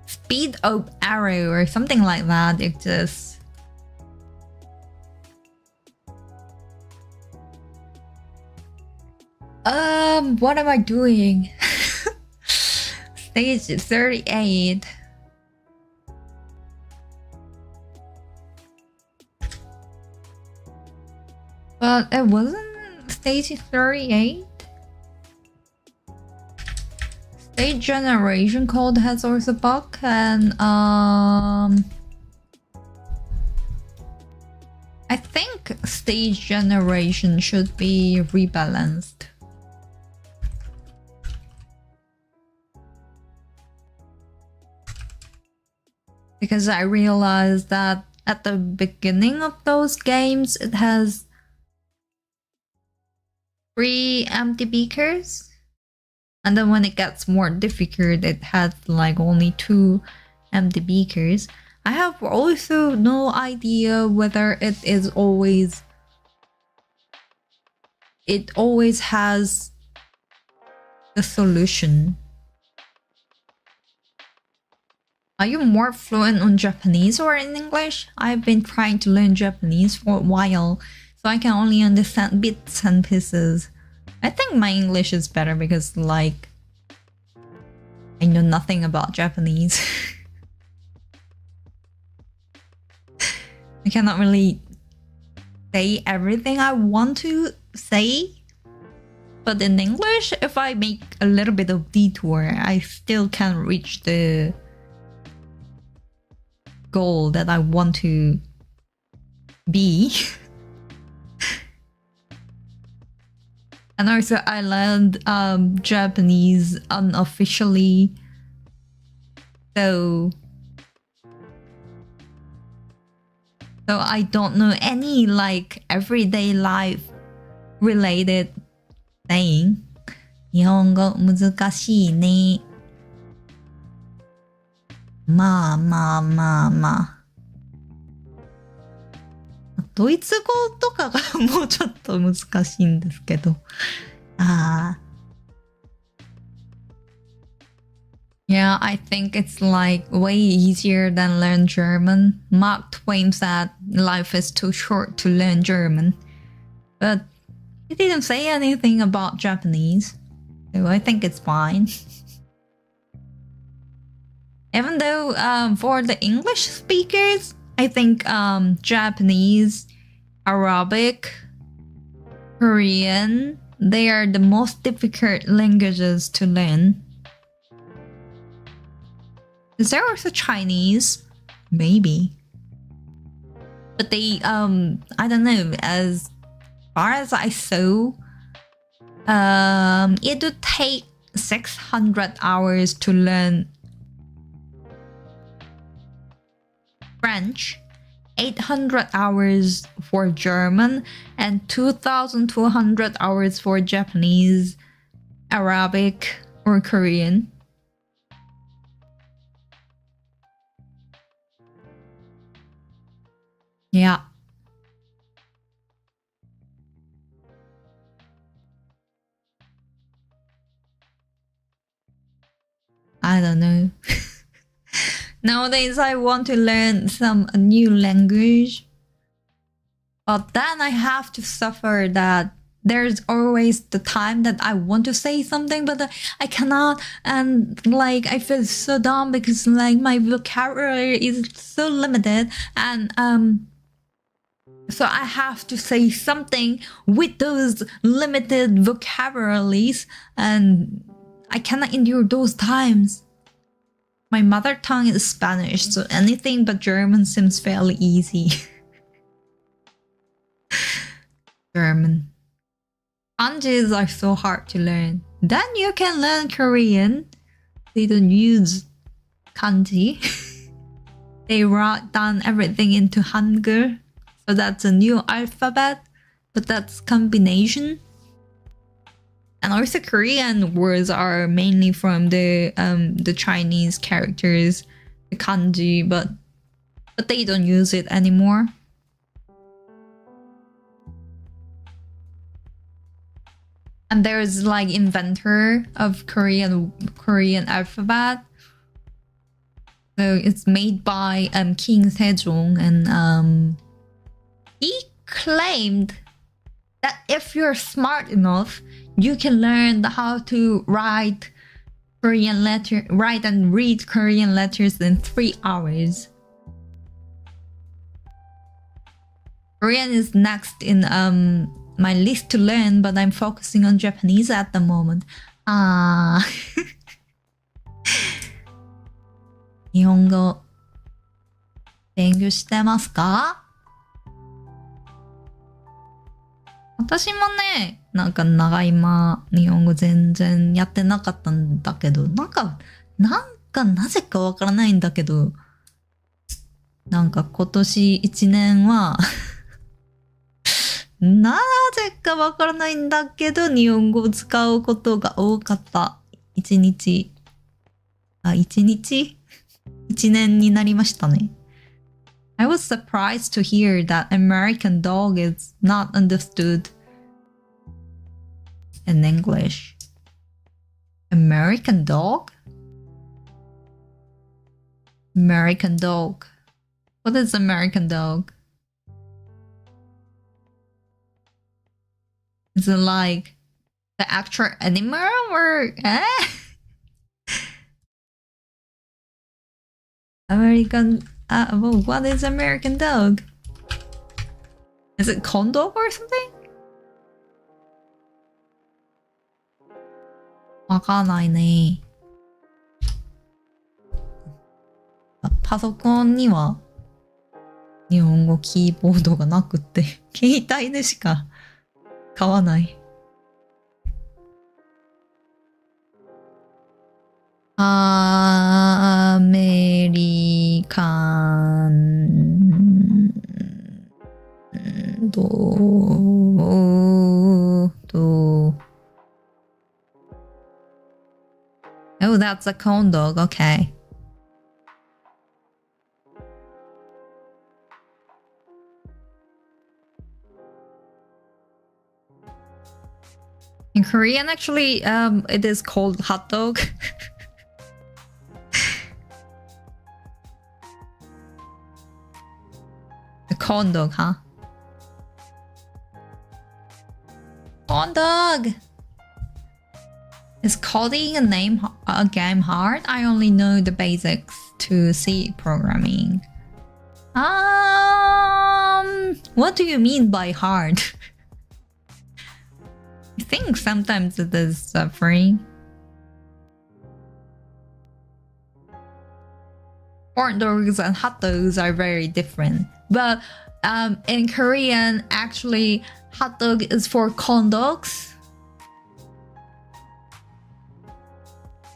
speed of arrow or something like that exists. What am I doing? Stage 38. But it wasn't stage 38. Stage generation code has also bug, and I think stage generation should be rebalanced. Because I realized that at the beginning of those games, it has 3 empty beakers. And then when it gets more difficult, it has like only 2 empty beakers. I have also no idea whether it always has the solution. Are you more fluent on Japanese or in English? I've been trying to learn Japanese for a while, so I can only understand bits and pieces. I think my English is better because, like, I know nothing about Japanese. I cannot really say everything I want to say. But in English, if I make a little bit of detour, I still can reach the goal that I want to be. And also I learned Japanese unofficially, so I don't know any like everyday life related saying. 日本語難しいね。まあ。ドイツ語とかがもうちょっと難しいんですけど。Yeah, I think it's like way easier than learn German. Mark Twain said life is too short to learn German. But he didn't say anything about Japanese. So I think it's fine. Even though for the English speakers, I think Japanese, Arabic, Korean, they are the most difficult languages to learn. Is there also Chinese? Maybe. But they, I don't know, as far as I saw, it would take 600 hours to learn French, 800 hours for German, and 2,200 hours for Japanese, Arabic, or Korean. Yeah. I don't know. Nowadays, I want to learn some new language. But then I have to suffer that there's always the time that I want to say something, but I cannot. And like, I feel so dumb because like my vocabulary is so limited. And so I have to say something with those limited vocabularies. And I cannot endure those times. My mother tongue is Spanish, so anything but German seems fairly easy. German. Kanjis are so hard to learn. Then you can learn Korean. They don't use kanji. They wrote down everything into Hangul. So that's a new alphabet, but that's combination. And also Korean words are mainly from the Chinese characters, the kanji, but they don't use it anymore. And there's like inventor of Korean alphabet. So it's made by King Sejong, and he claimed that if you're smart enough, you can learn how to write and read Korean letters in 3 hours. Korean is next in my list to learn, but I'm focusing on Japanese at the moment. 日本語勉強してますか？私もね、なんか長い間日本語全然やってなかったんだけど、なんかなぜかわからないんだけど、なんか今年1年はなぜかわからないんだけど、日本語を使うことが多かった。1年になりましたね。I was surprised to hear that American dog is not understood in English. American dog? American dog. What is American dog? Is it like the actual animal or American well, what is American dog? Is it corn dog or something? わかんないね。パソコンには日本語キーボードがなくって携帯でしか買わない。アメリカンドッ Oh, that's a corn dog. Okay. In Korean, actually, it is called hot dog. A corn dog, huh? Corn dog! Is coding a game hard? I only know the basics to C programming. What do you mean by hard? I think sometimes it is suffering. Corn dogs and hot dogs are very different. But in Korean, actually, hot dog is for corn dogs.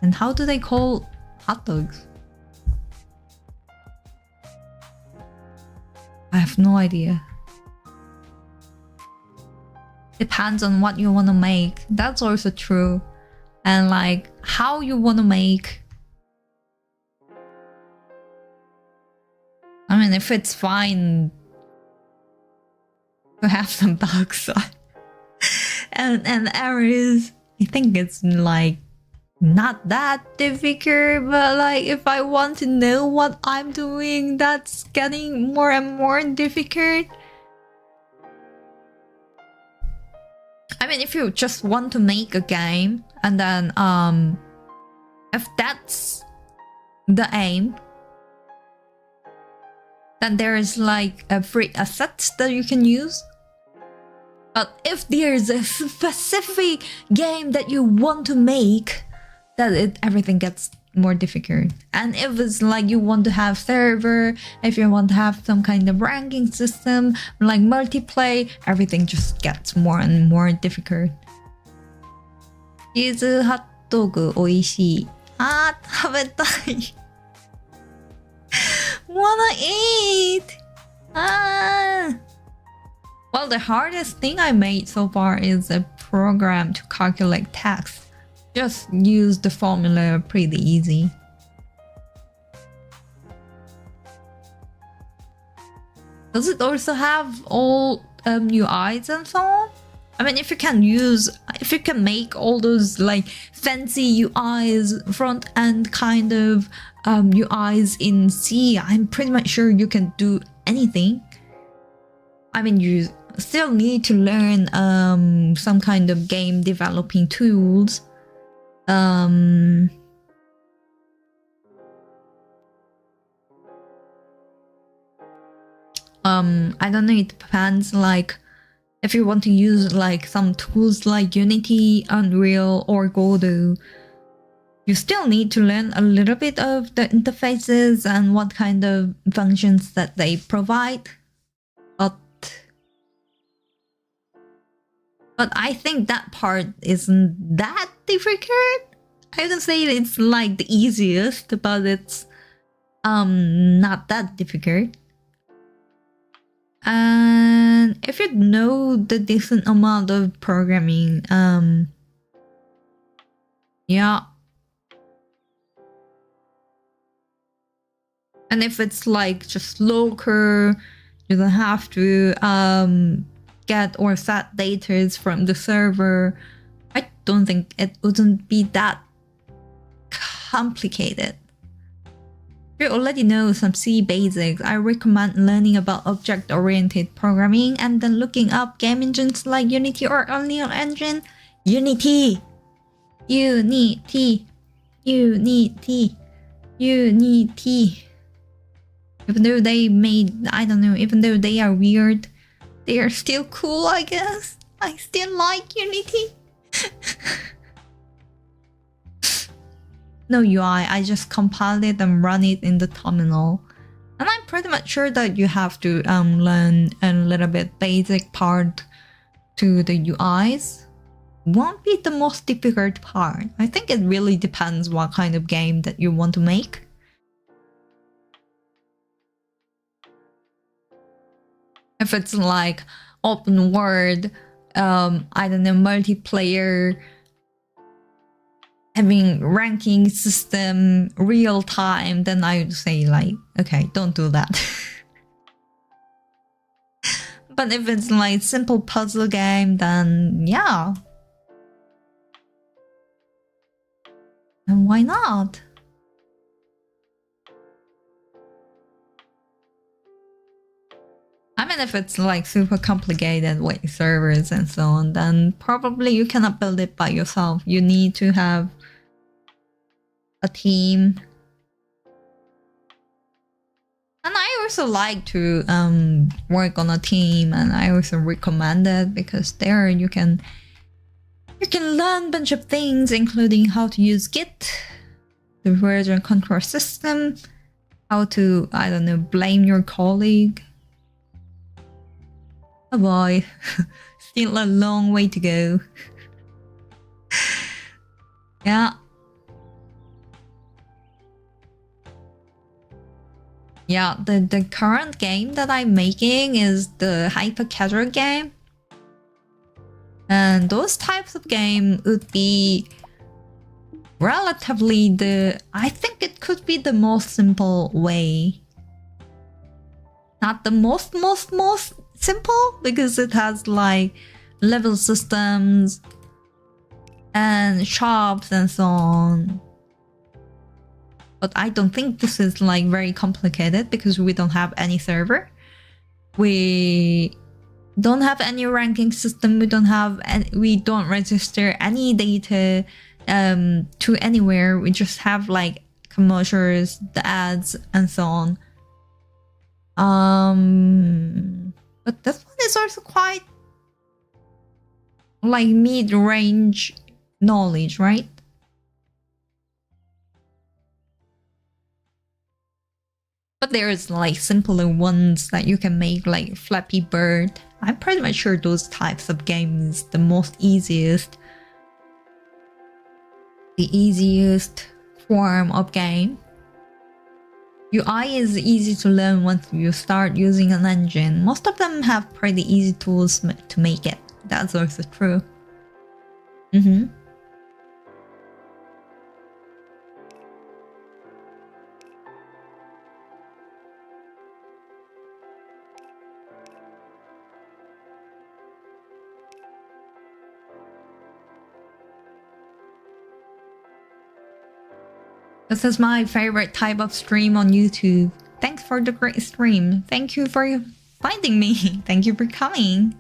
And how do they call hot dogs? I have no idea. Depends on what you want to make. That's also true. And like how you want to make. I mean, if it's fine to have some bugs and errors, I think it's like not that difficult, but like if I want to know what I'm doing, that's getting more and more difficult. I mean, if you just want to make a game and then if that's the aim, then there is like a free asset that you can use. But if there's a specific game that you want to make, that everything gets more difficult. And if it's like you want to have server, if you want to have some kind of ranking system, like multiplayer, everything just gets more and more difficult. チーズハットグ美味しい。食べたい。Wanna eat! Well, the hardest thing I made so far is a program to calculate tax. Just use the formula pretty easy. Does it also have all UIs and so on? I mean, if you can make all those like fancy UIs, front end kind of UIs in C, I'm pretty much sure you can do anything. I mean, you still need to learn some kind of game developing tools. I don't know, it depends, like if you want to use like some tools like Unity, Unreal, or Godot, you still need to learn a little bit of the interfaces and what kind of functions that they provide. But I think that part isn't that difficult. I wouldn't say it's like the easiest, but it's not that difficult. And if you know the decent amount of programming, yeah. And if it's like just local, you don't have to get or set data from the server. I don't think it wouldn't be that complicated. If you already know some C basics, I recommend learning about object-oriented programming and then looking up game engines like Unity or Unreal Engine. Unity! Unity! Unity! Unity! Even though they made, I don't know, even though they are weird, they are still cool, I guess. I still like Unity. No UI, I just compile it and run it in the terminal. And I'm pretty much sure that you have to learn a little bit basic part to the UIs. Won't be the most difficult part. I think it really depends what kind of game that you want to make. If it's like open world, I don't know, multiplayer, having ranking system, real time, then I would say like, okay, don't do that. But if it's like simple puzzle game, then yeah. And why not? I mean, if it's like super complicated with servers and so on, then probably you cannot build it by yourself. You need to have a team. And I also like to work on a team, and I also recommend it because there you can learn a bunch of things, including how to use Git, the version control system, how to, I don't know, blame your colleague. Oh boy, still a long way to go. Yeah. Yeah, the current game that I'm making is the hyper casual game. And those types of game would be relatively I think it could be the most simple way. Not the most simple, because it has like level systems and shops and so on. But I don't think this is like very complicated because we don't have any server. We don't have any ranking system. We don't register any data to anywhere. We just have like commercials, the ads, and so on. But this one is also quite like mid-range knowledge, right? But there's like simpler ones that you can make, like Flappy Bird. I'm pretty much sure those types of games the most easiest. The easiest form of game. UI is easy to learn once you start using an engine. Most of them have pretty easy tools to make it. That's also true. This is my favorite type of stream on YouTube. Thanks for the great stream. Thank you for finding me. Thank you for coming.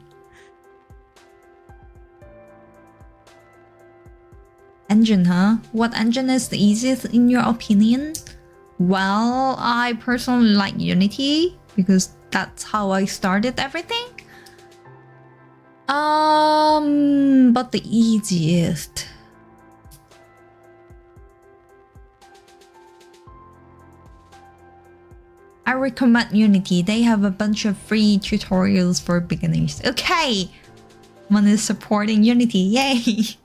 Engine, huh? What engine is the easiest in your opinion? Well, I personally like Unity because that's how I started everything. But the easiest. I recommend Unity. They have a bunch of free tutorials for beginners. Okay, one is supporting Unity. Yay!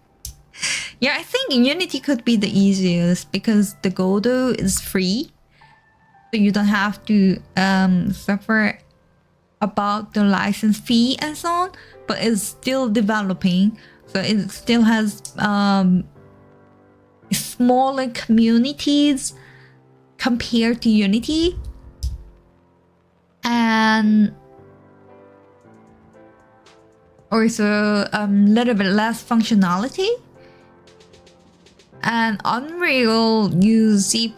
Yeah, I think Unity could be the easiest because the Godot is free, so you don't have to suffer about the license fee and so on. But it's still developing, so it still has smaller communities compared to Unity. And also a little bit less functionality. And Unreal use C++,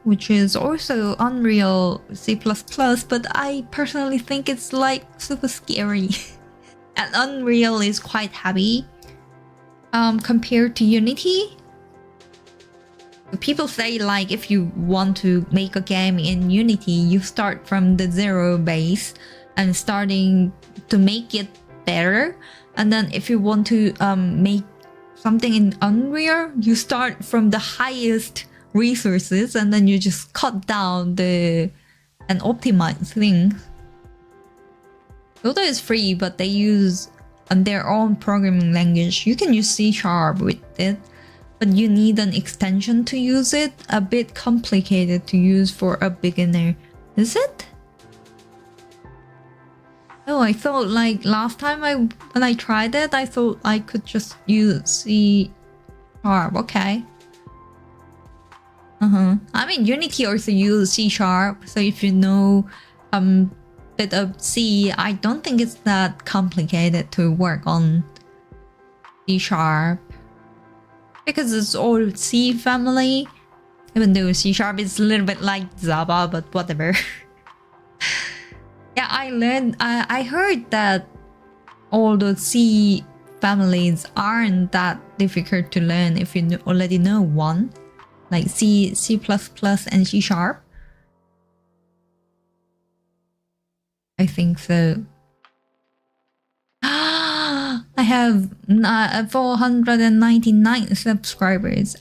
which is also Unreal C++, but I personally think it's like super scary. And Unreal is quite heavy compared to Unity. People say like if you want to make a game in Unity, you start from the zero base and starting to make it better. And then if you want to make something in Unreal, you start from the highest resources and then you just cut down and optimize things. Godot is free, but they use their own programming language. You can use C# with it, but you need an extension to use it. A bit complicated to use for a beginner. Is it? Oh, I thought like last time when I tried it, I thought I could just use C#. Okay. I mean, Unity also use C#, so if you know bit of C, I don't think it's that complicated to work on C#. because it's all C family. Even though C# is a little bit like Java, but whatever. Yeah, I heard that all the C families aren't that difficult to learn if you already know one, like C, C++, and C#. I think so. I have 499 subscribers.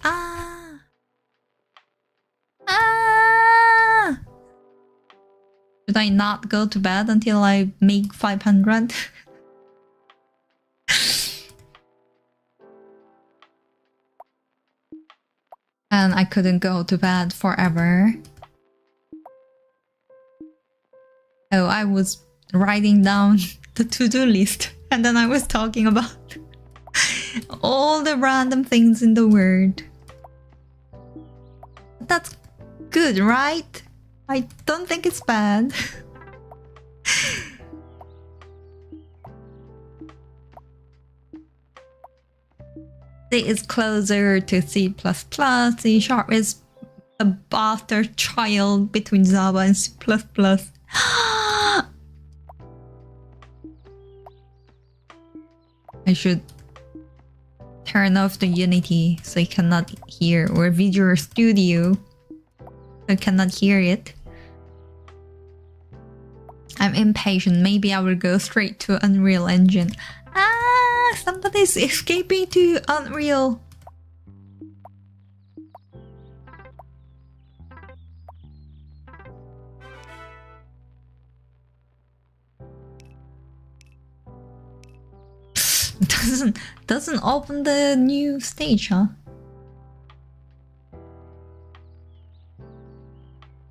Should I not go to bed until I make 500? And I couldn't go to bed forever. Oh, I was writing down the to-do list, and then I was talking about all the random things in the world. That's good, right? I don't think it's bad. C is closer to C++. C# is a bastard child between Java and C++. I should turn off the Unity so you cannot hear, or Visual Studio so you cannot hear it. I'm impatient. Maybe I will go straight to Unreal Engine. Somebody's escaping to Unreal. Doesn't open the new stage, huh?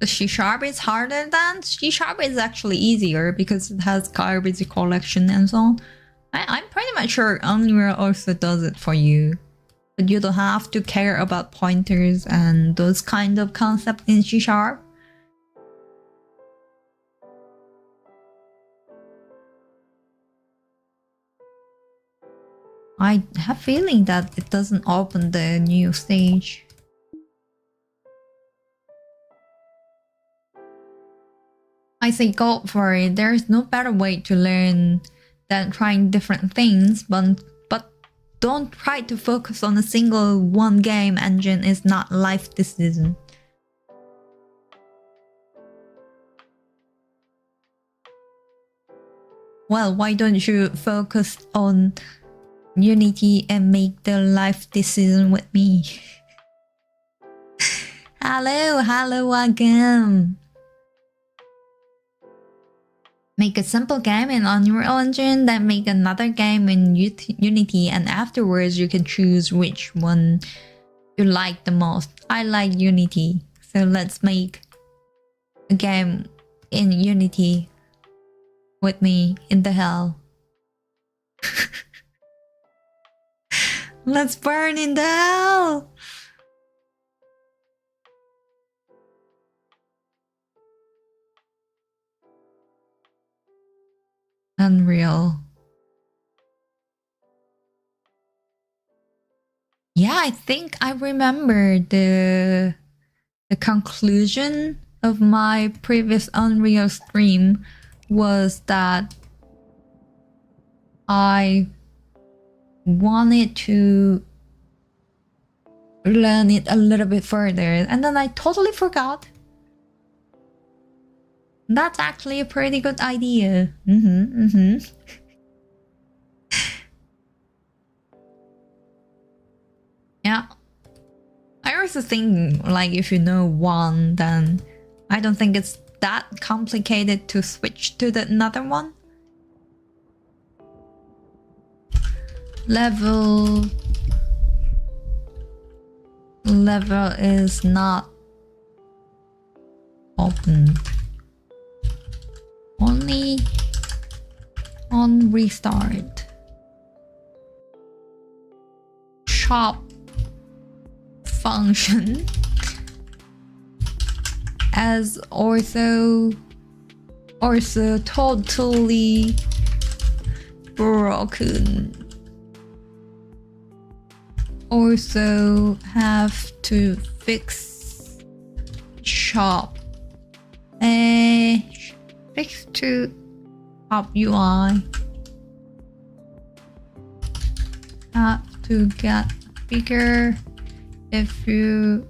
The C# is harder than C# is actually easier because it has garbage collection and so on. I'm pretty much sure Unreal also does it for you, but you don't have to care about pointers and those kind of concepts in C#. I have a feeling that it doesn't open the new stage. I say go for it. There's no better way to learn than trying different things, but don't try to focus on a single one game engine. Is not life decision. Well, why don't you focus on Unity and make the life decision with me? Hello again. Make a simple game in Unreal Engine, then make another game in Unity, and afterwards you can choose which one you like the most. I like Unity, so let's make a game in Unity with me in the hell. Let's burn in the hell! Unreal. Yeah, I think I remember the conclusion of my previous Unreal stream was that I wanted to learn it a little bit further, and then I totally forgot. That's actually a pretty good idea. Yeah. I also think, like, if you know one, then I don't think it's that complicated to switch to another one. Level is not open. Only on restart. Shop function as also totally broken. also have to fix shop. Fix to shop UI. Have to get bigger if you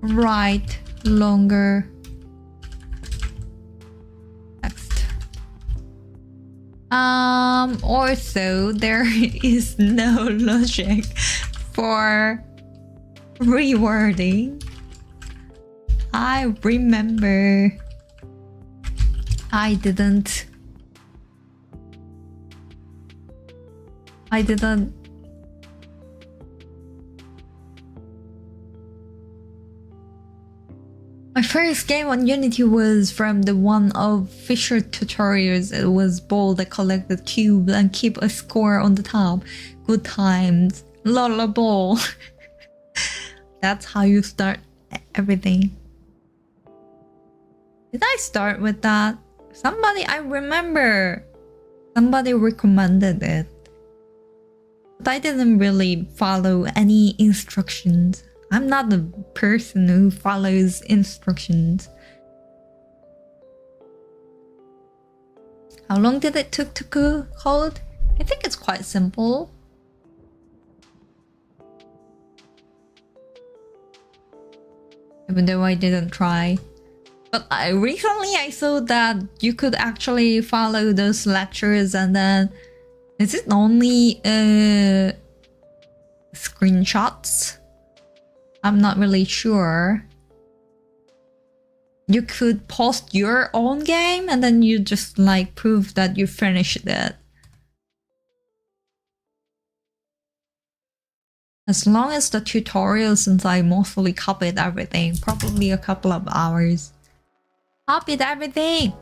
write longer text. Also there is no logic for rewording. I remember I didn't My first game on Unity was from the one of Fisher tutorials. It was ball that collected cubes and keep a score on the top. Good times. Lola ball. That's how you start everything. Did I start with that? I remember somebody recommended it. But I didn't really follow any instructions. I'm not a person who follows instructions. How long did it took to code? I think it's quite simple. Even though I didn't try. But recently I saw that you could actually follow those lectures and then... Is it only screenshots? I'm not really sure. You could post your own game and then you just like prove that you finished it. As long as the tutorial, since I mostly copied everything, probably a couple of hours. Copied everything!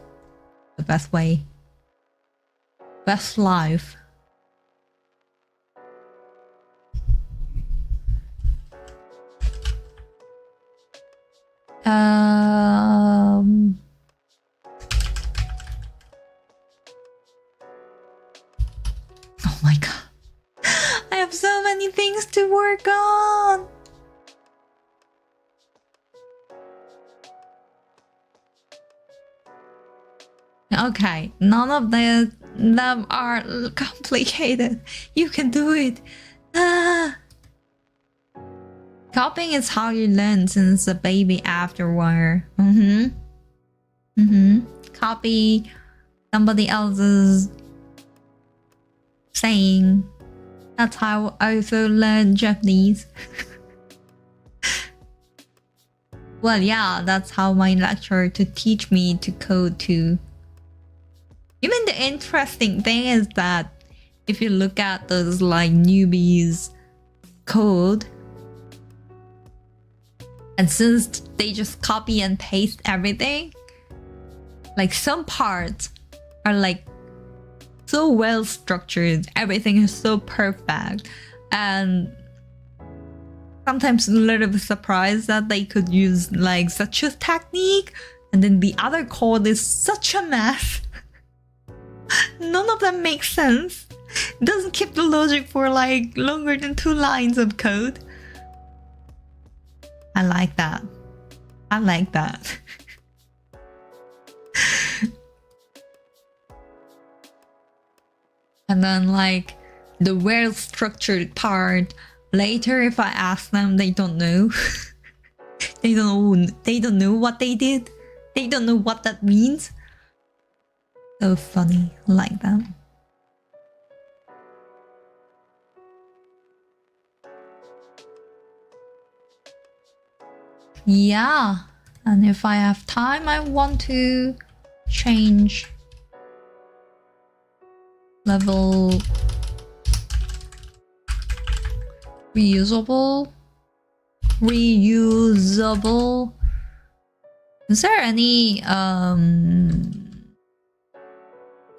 The best way. Best life. Oh my god. I have so many things to work on. Okay, none of them are complicated. You can do it. Copying is how you learn since a baby afterward. Copy somebody else's saying. That's how I also learned Japanese. Well, yeah, that's how my lecturer to teach me to code too. Even the interesting thing is that if you look at those like newbies code, and since they just copy and paste everything, like some parts are like so well structured, everything is so perfect, and sometimes a little bit surprised that they could use like such a technique, and then the other code is such a mess. None of them makes sense. It doesn't keep the logic for like longer than 2 lines of code. I like that. I like that. And then like the well structured part, later if I ask them, they don't know. They don't know what they did. They don't know what that means. So funny, I like that. Yeah, and if I have time, I want to change level reusable. Is there any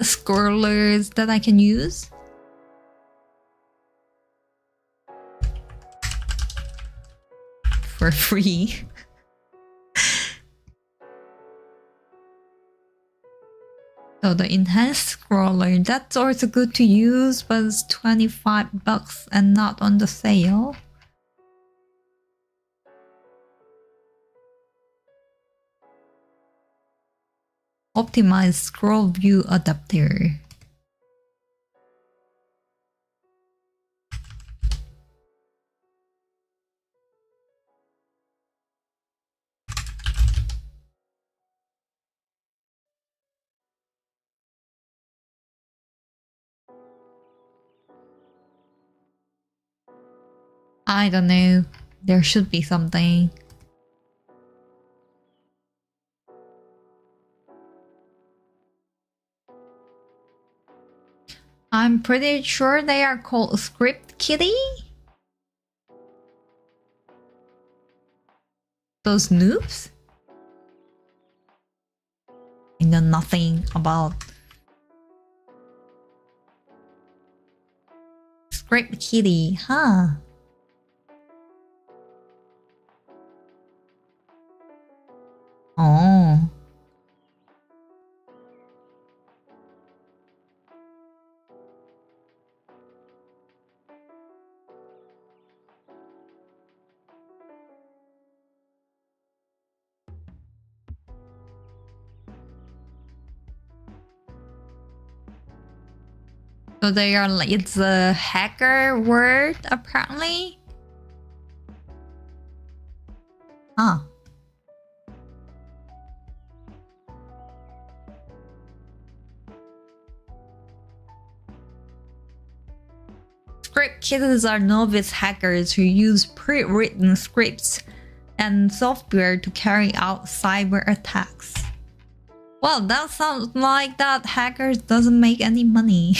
scrollers that I can use? For free. So the enhanced scroller, that's also good to use, but it's 25 bucks and not on the sale. Optimized scroll view adapter. I don't know. There should be something. I'm pretty sure they are called Script Kitty. Those noobs? I know nothing about Script Kitty, huh? Oh. So they are like, it's a hacker word apparently. Huh. Script kittens are novice hackers who use pre-written scripts and software to carry out cyber attacks. Well, that sounds like that hackers doesn't make any money.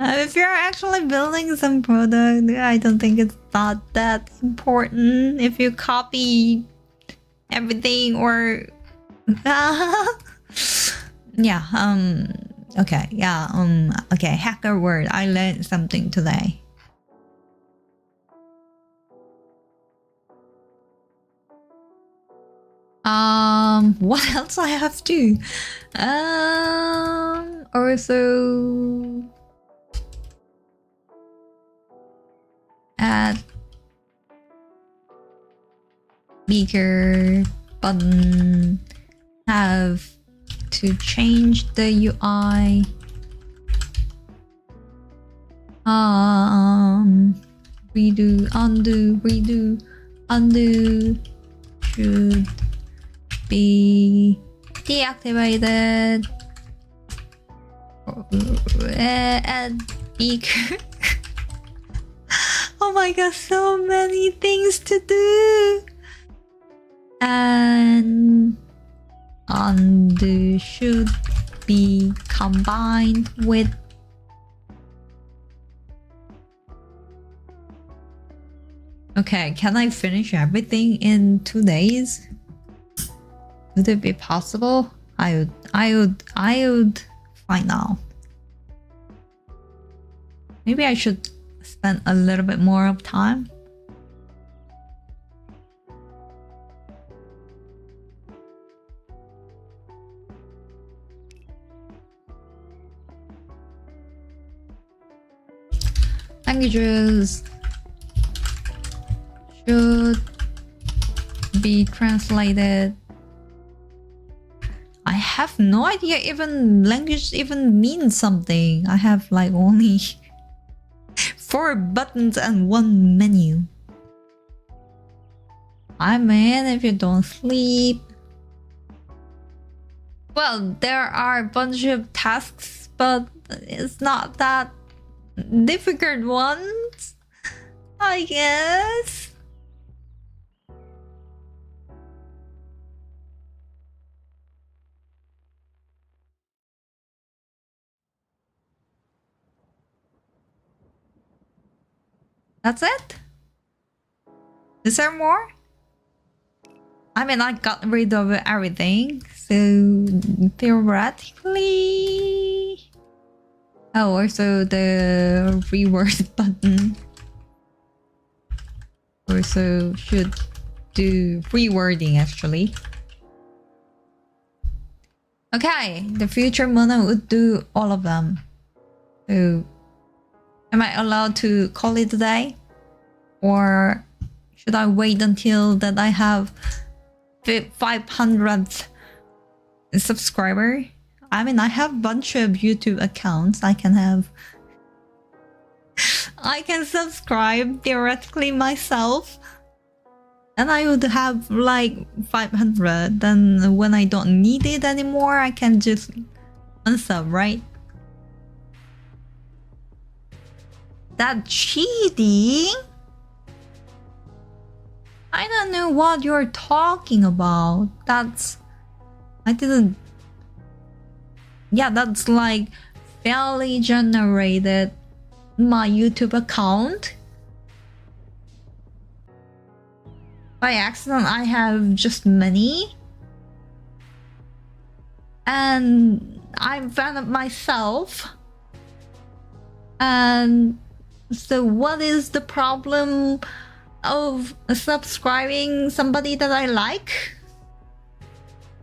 If you're actually building some product, I don't think it's not that important if you copy everything or yeah, okay, yeah, okay, hacker word. I learned something today. What else I have to? Also add speaker button, have to change the UI. Redo, undo, redo, undo should be deactivated. Add speaker. Oh my god, so many things to do. And undo should be combined with okay, can I finish everything in 2 days? Would it be possible? I would find out. Maybe I should spend a little bit more of time. Languages should be translated. I have no idea even language even means something. I have like only 4 buttons and 1 menu. I mean, if you don't sleep. Well, there are a bunch of tasks, but it's not that difficult ones, I guess. That's it? Is there more? I mean, I got rid of everything, so theoretically... Oh, also the reword button. Also should do rewording actually. Okay, the future Mona would do all of them. So, am I allowed to call it a day? Or should I wait until that I have 500th subscriber? I mean, I have a bunch of YouTube accounts. I can subscribe theoretically myself. And I would have like 500. Then when I don't need it anymore, I can just unsub, right? That cheating? I don't know what you're talking about. That's like fairly generated my YouTube account. By accident, I have just money. And I'm a fan of myself. And so what is the problem of subscribing somebody that I like?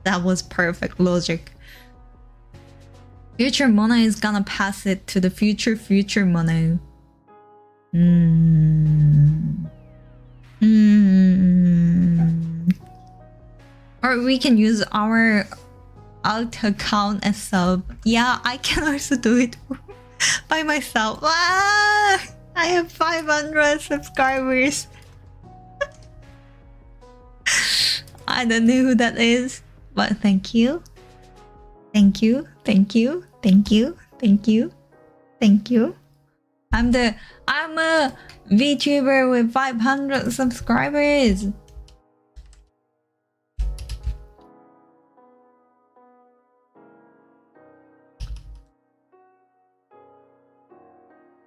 That was perfect logic. Future Mona is gonna pass it to the future Mona. Or we can use our alt account as sub. Yeah, I can also do it by myself. Ah, I have 500 subscribers. I don't know who that is, but thank you. Thank you. Thank you. Thank you. Thank you. Thank you. I'm a VTuber with 500 subscribers.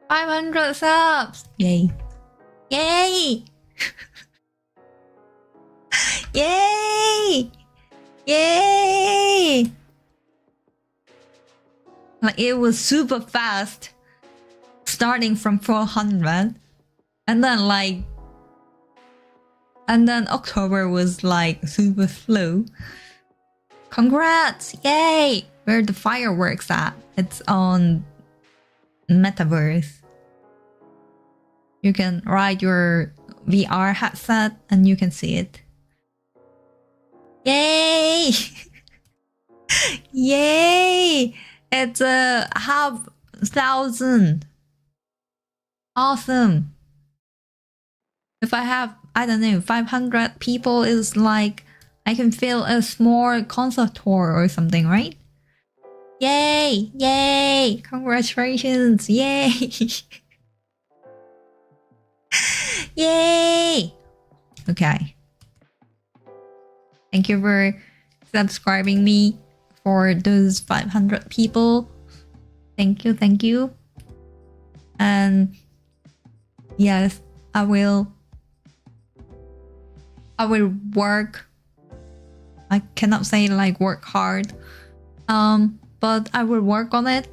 $500 subs! Yay! Yay! Yay! Yay! Like it was super fast, starting from 400, and then October was like super slow. Congrats! Yay! Where are the fireworks at? It's on Metaverse. You can ride your VR headset and you can see it. Yay! Yay! It's a 5,000. Awesome. If I have, I don't know, 500 people is like I can fill a small concert tour or something, right? Yay! Yay! Congratulations! Yay! Yay! Okay. Thank you for subscribing me for those 500 people. Thank you, thank you. And yes, I will work. I cannot say like work hard. But I will work on it.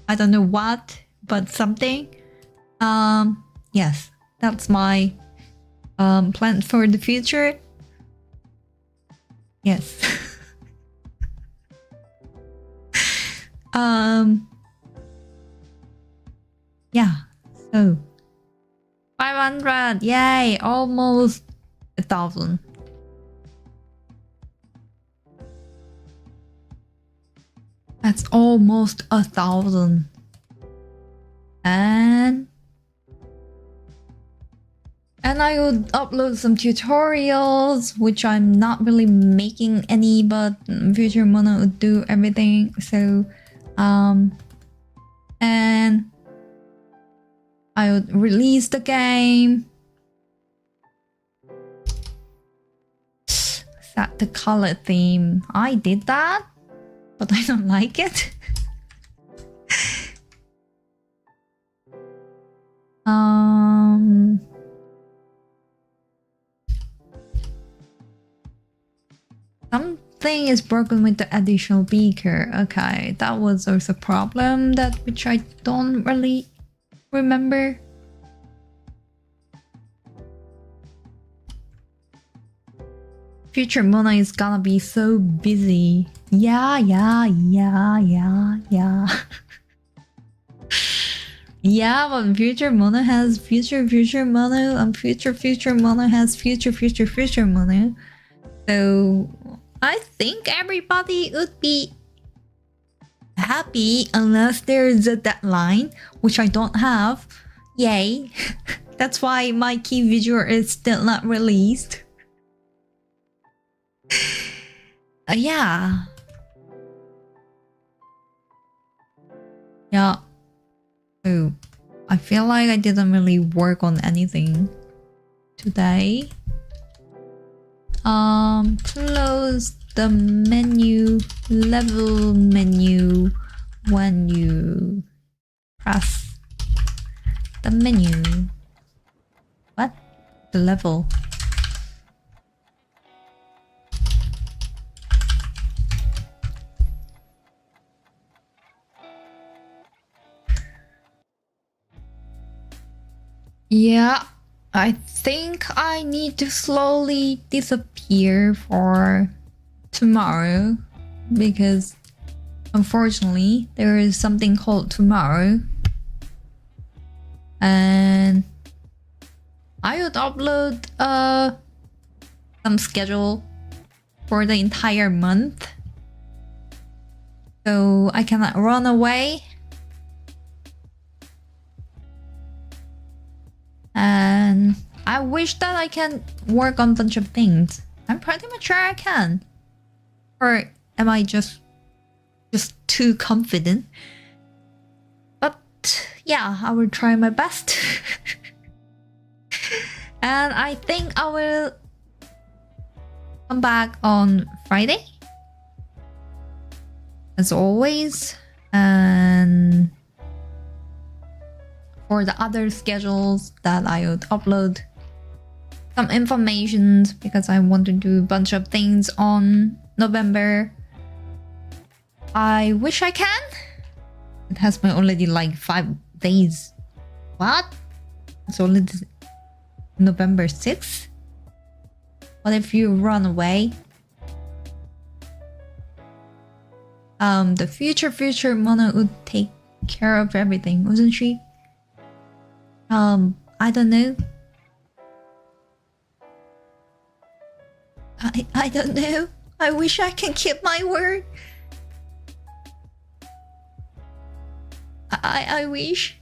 I don't know what, but something. Yes, that's my plan for the future. Yes. Yeah, so 500, yay, almost 1,000. That's almost 1,000. And I would upload some tutorials, which I'm not really making any, but future Mona would do everything. So, and I would release the game. Set the color theme. I did that, but I don't like it. Something is broken with the additional beaker. Okay, that was also a problem which I don't really remember. Future Mona is gonna be so busy Yeah. Yeah, but future mono has future mono, and future mono has future mono. So I think everybody would be happy unless there's a deadline, which I don't have. Yay. That's why my key visual is still not released. Yeah. Yeah. So I feel like I didn't really work on anything today. Close the menu, level menu when you press the menu. What? The level. Yeah, I think I need to slowly disappear for tomorrow because unfortunately there is something called tomorrow and I would upload some schedule for the entire month so I cannot run away. And I wish that I can work on a bunch of things. I'm pretty much sure I can. Or am I just too confident? But yeah, I will try my best. And I think I will come back on Friday. As always. And for the other schedules that I would upload some information because I want to do a bunch of things on November. I wish I can. It has been already like 5 days. What? It's already November 6th? What if you run away? The future Mona would take care of everything, wasn't she? I don't know. I don't know. I wish I can keep my word. I wish.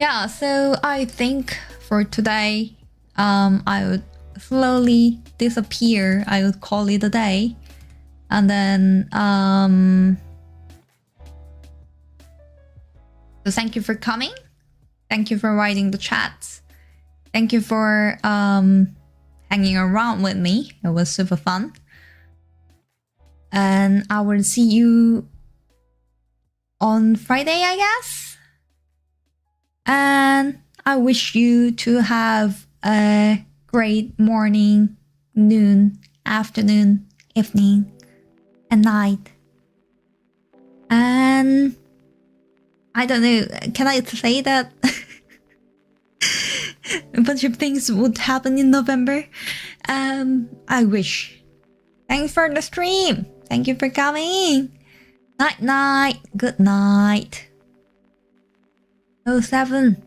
Yeah, so I think for today, I would slowly disappear. I would call it a day. And then, so thank you for coming. Thank you for writing the chats. Thank you for hanging around with me. It was super fun. And I will see you on Friday, I guess. And I wish you to have a great morning, noon, afternoon, evening, and night. And I don't know, can I say that a bunch of things would happen in November? I wish. Thanks for the stream. Thank you for coming. Night night. Good night. 07.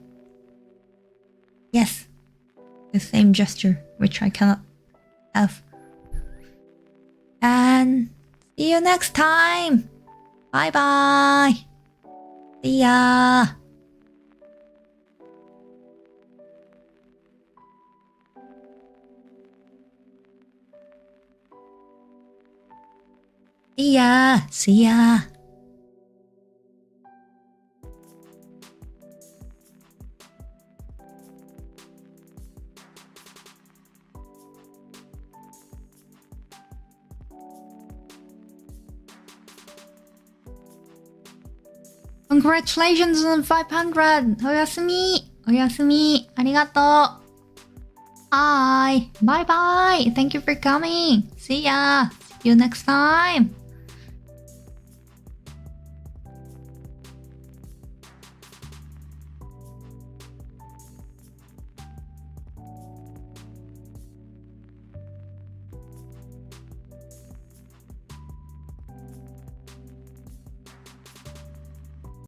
Yes. The same gesture, which I cannot have. And see you next time. Bye bye. See ya. See ya. See ya. Congratulations on 500! Oyasumi! Oyasumi! Arigato! Bye! Bye bye! Thank you for coming! See ya! See you next time!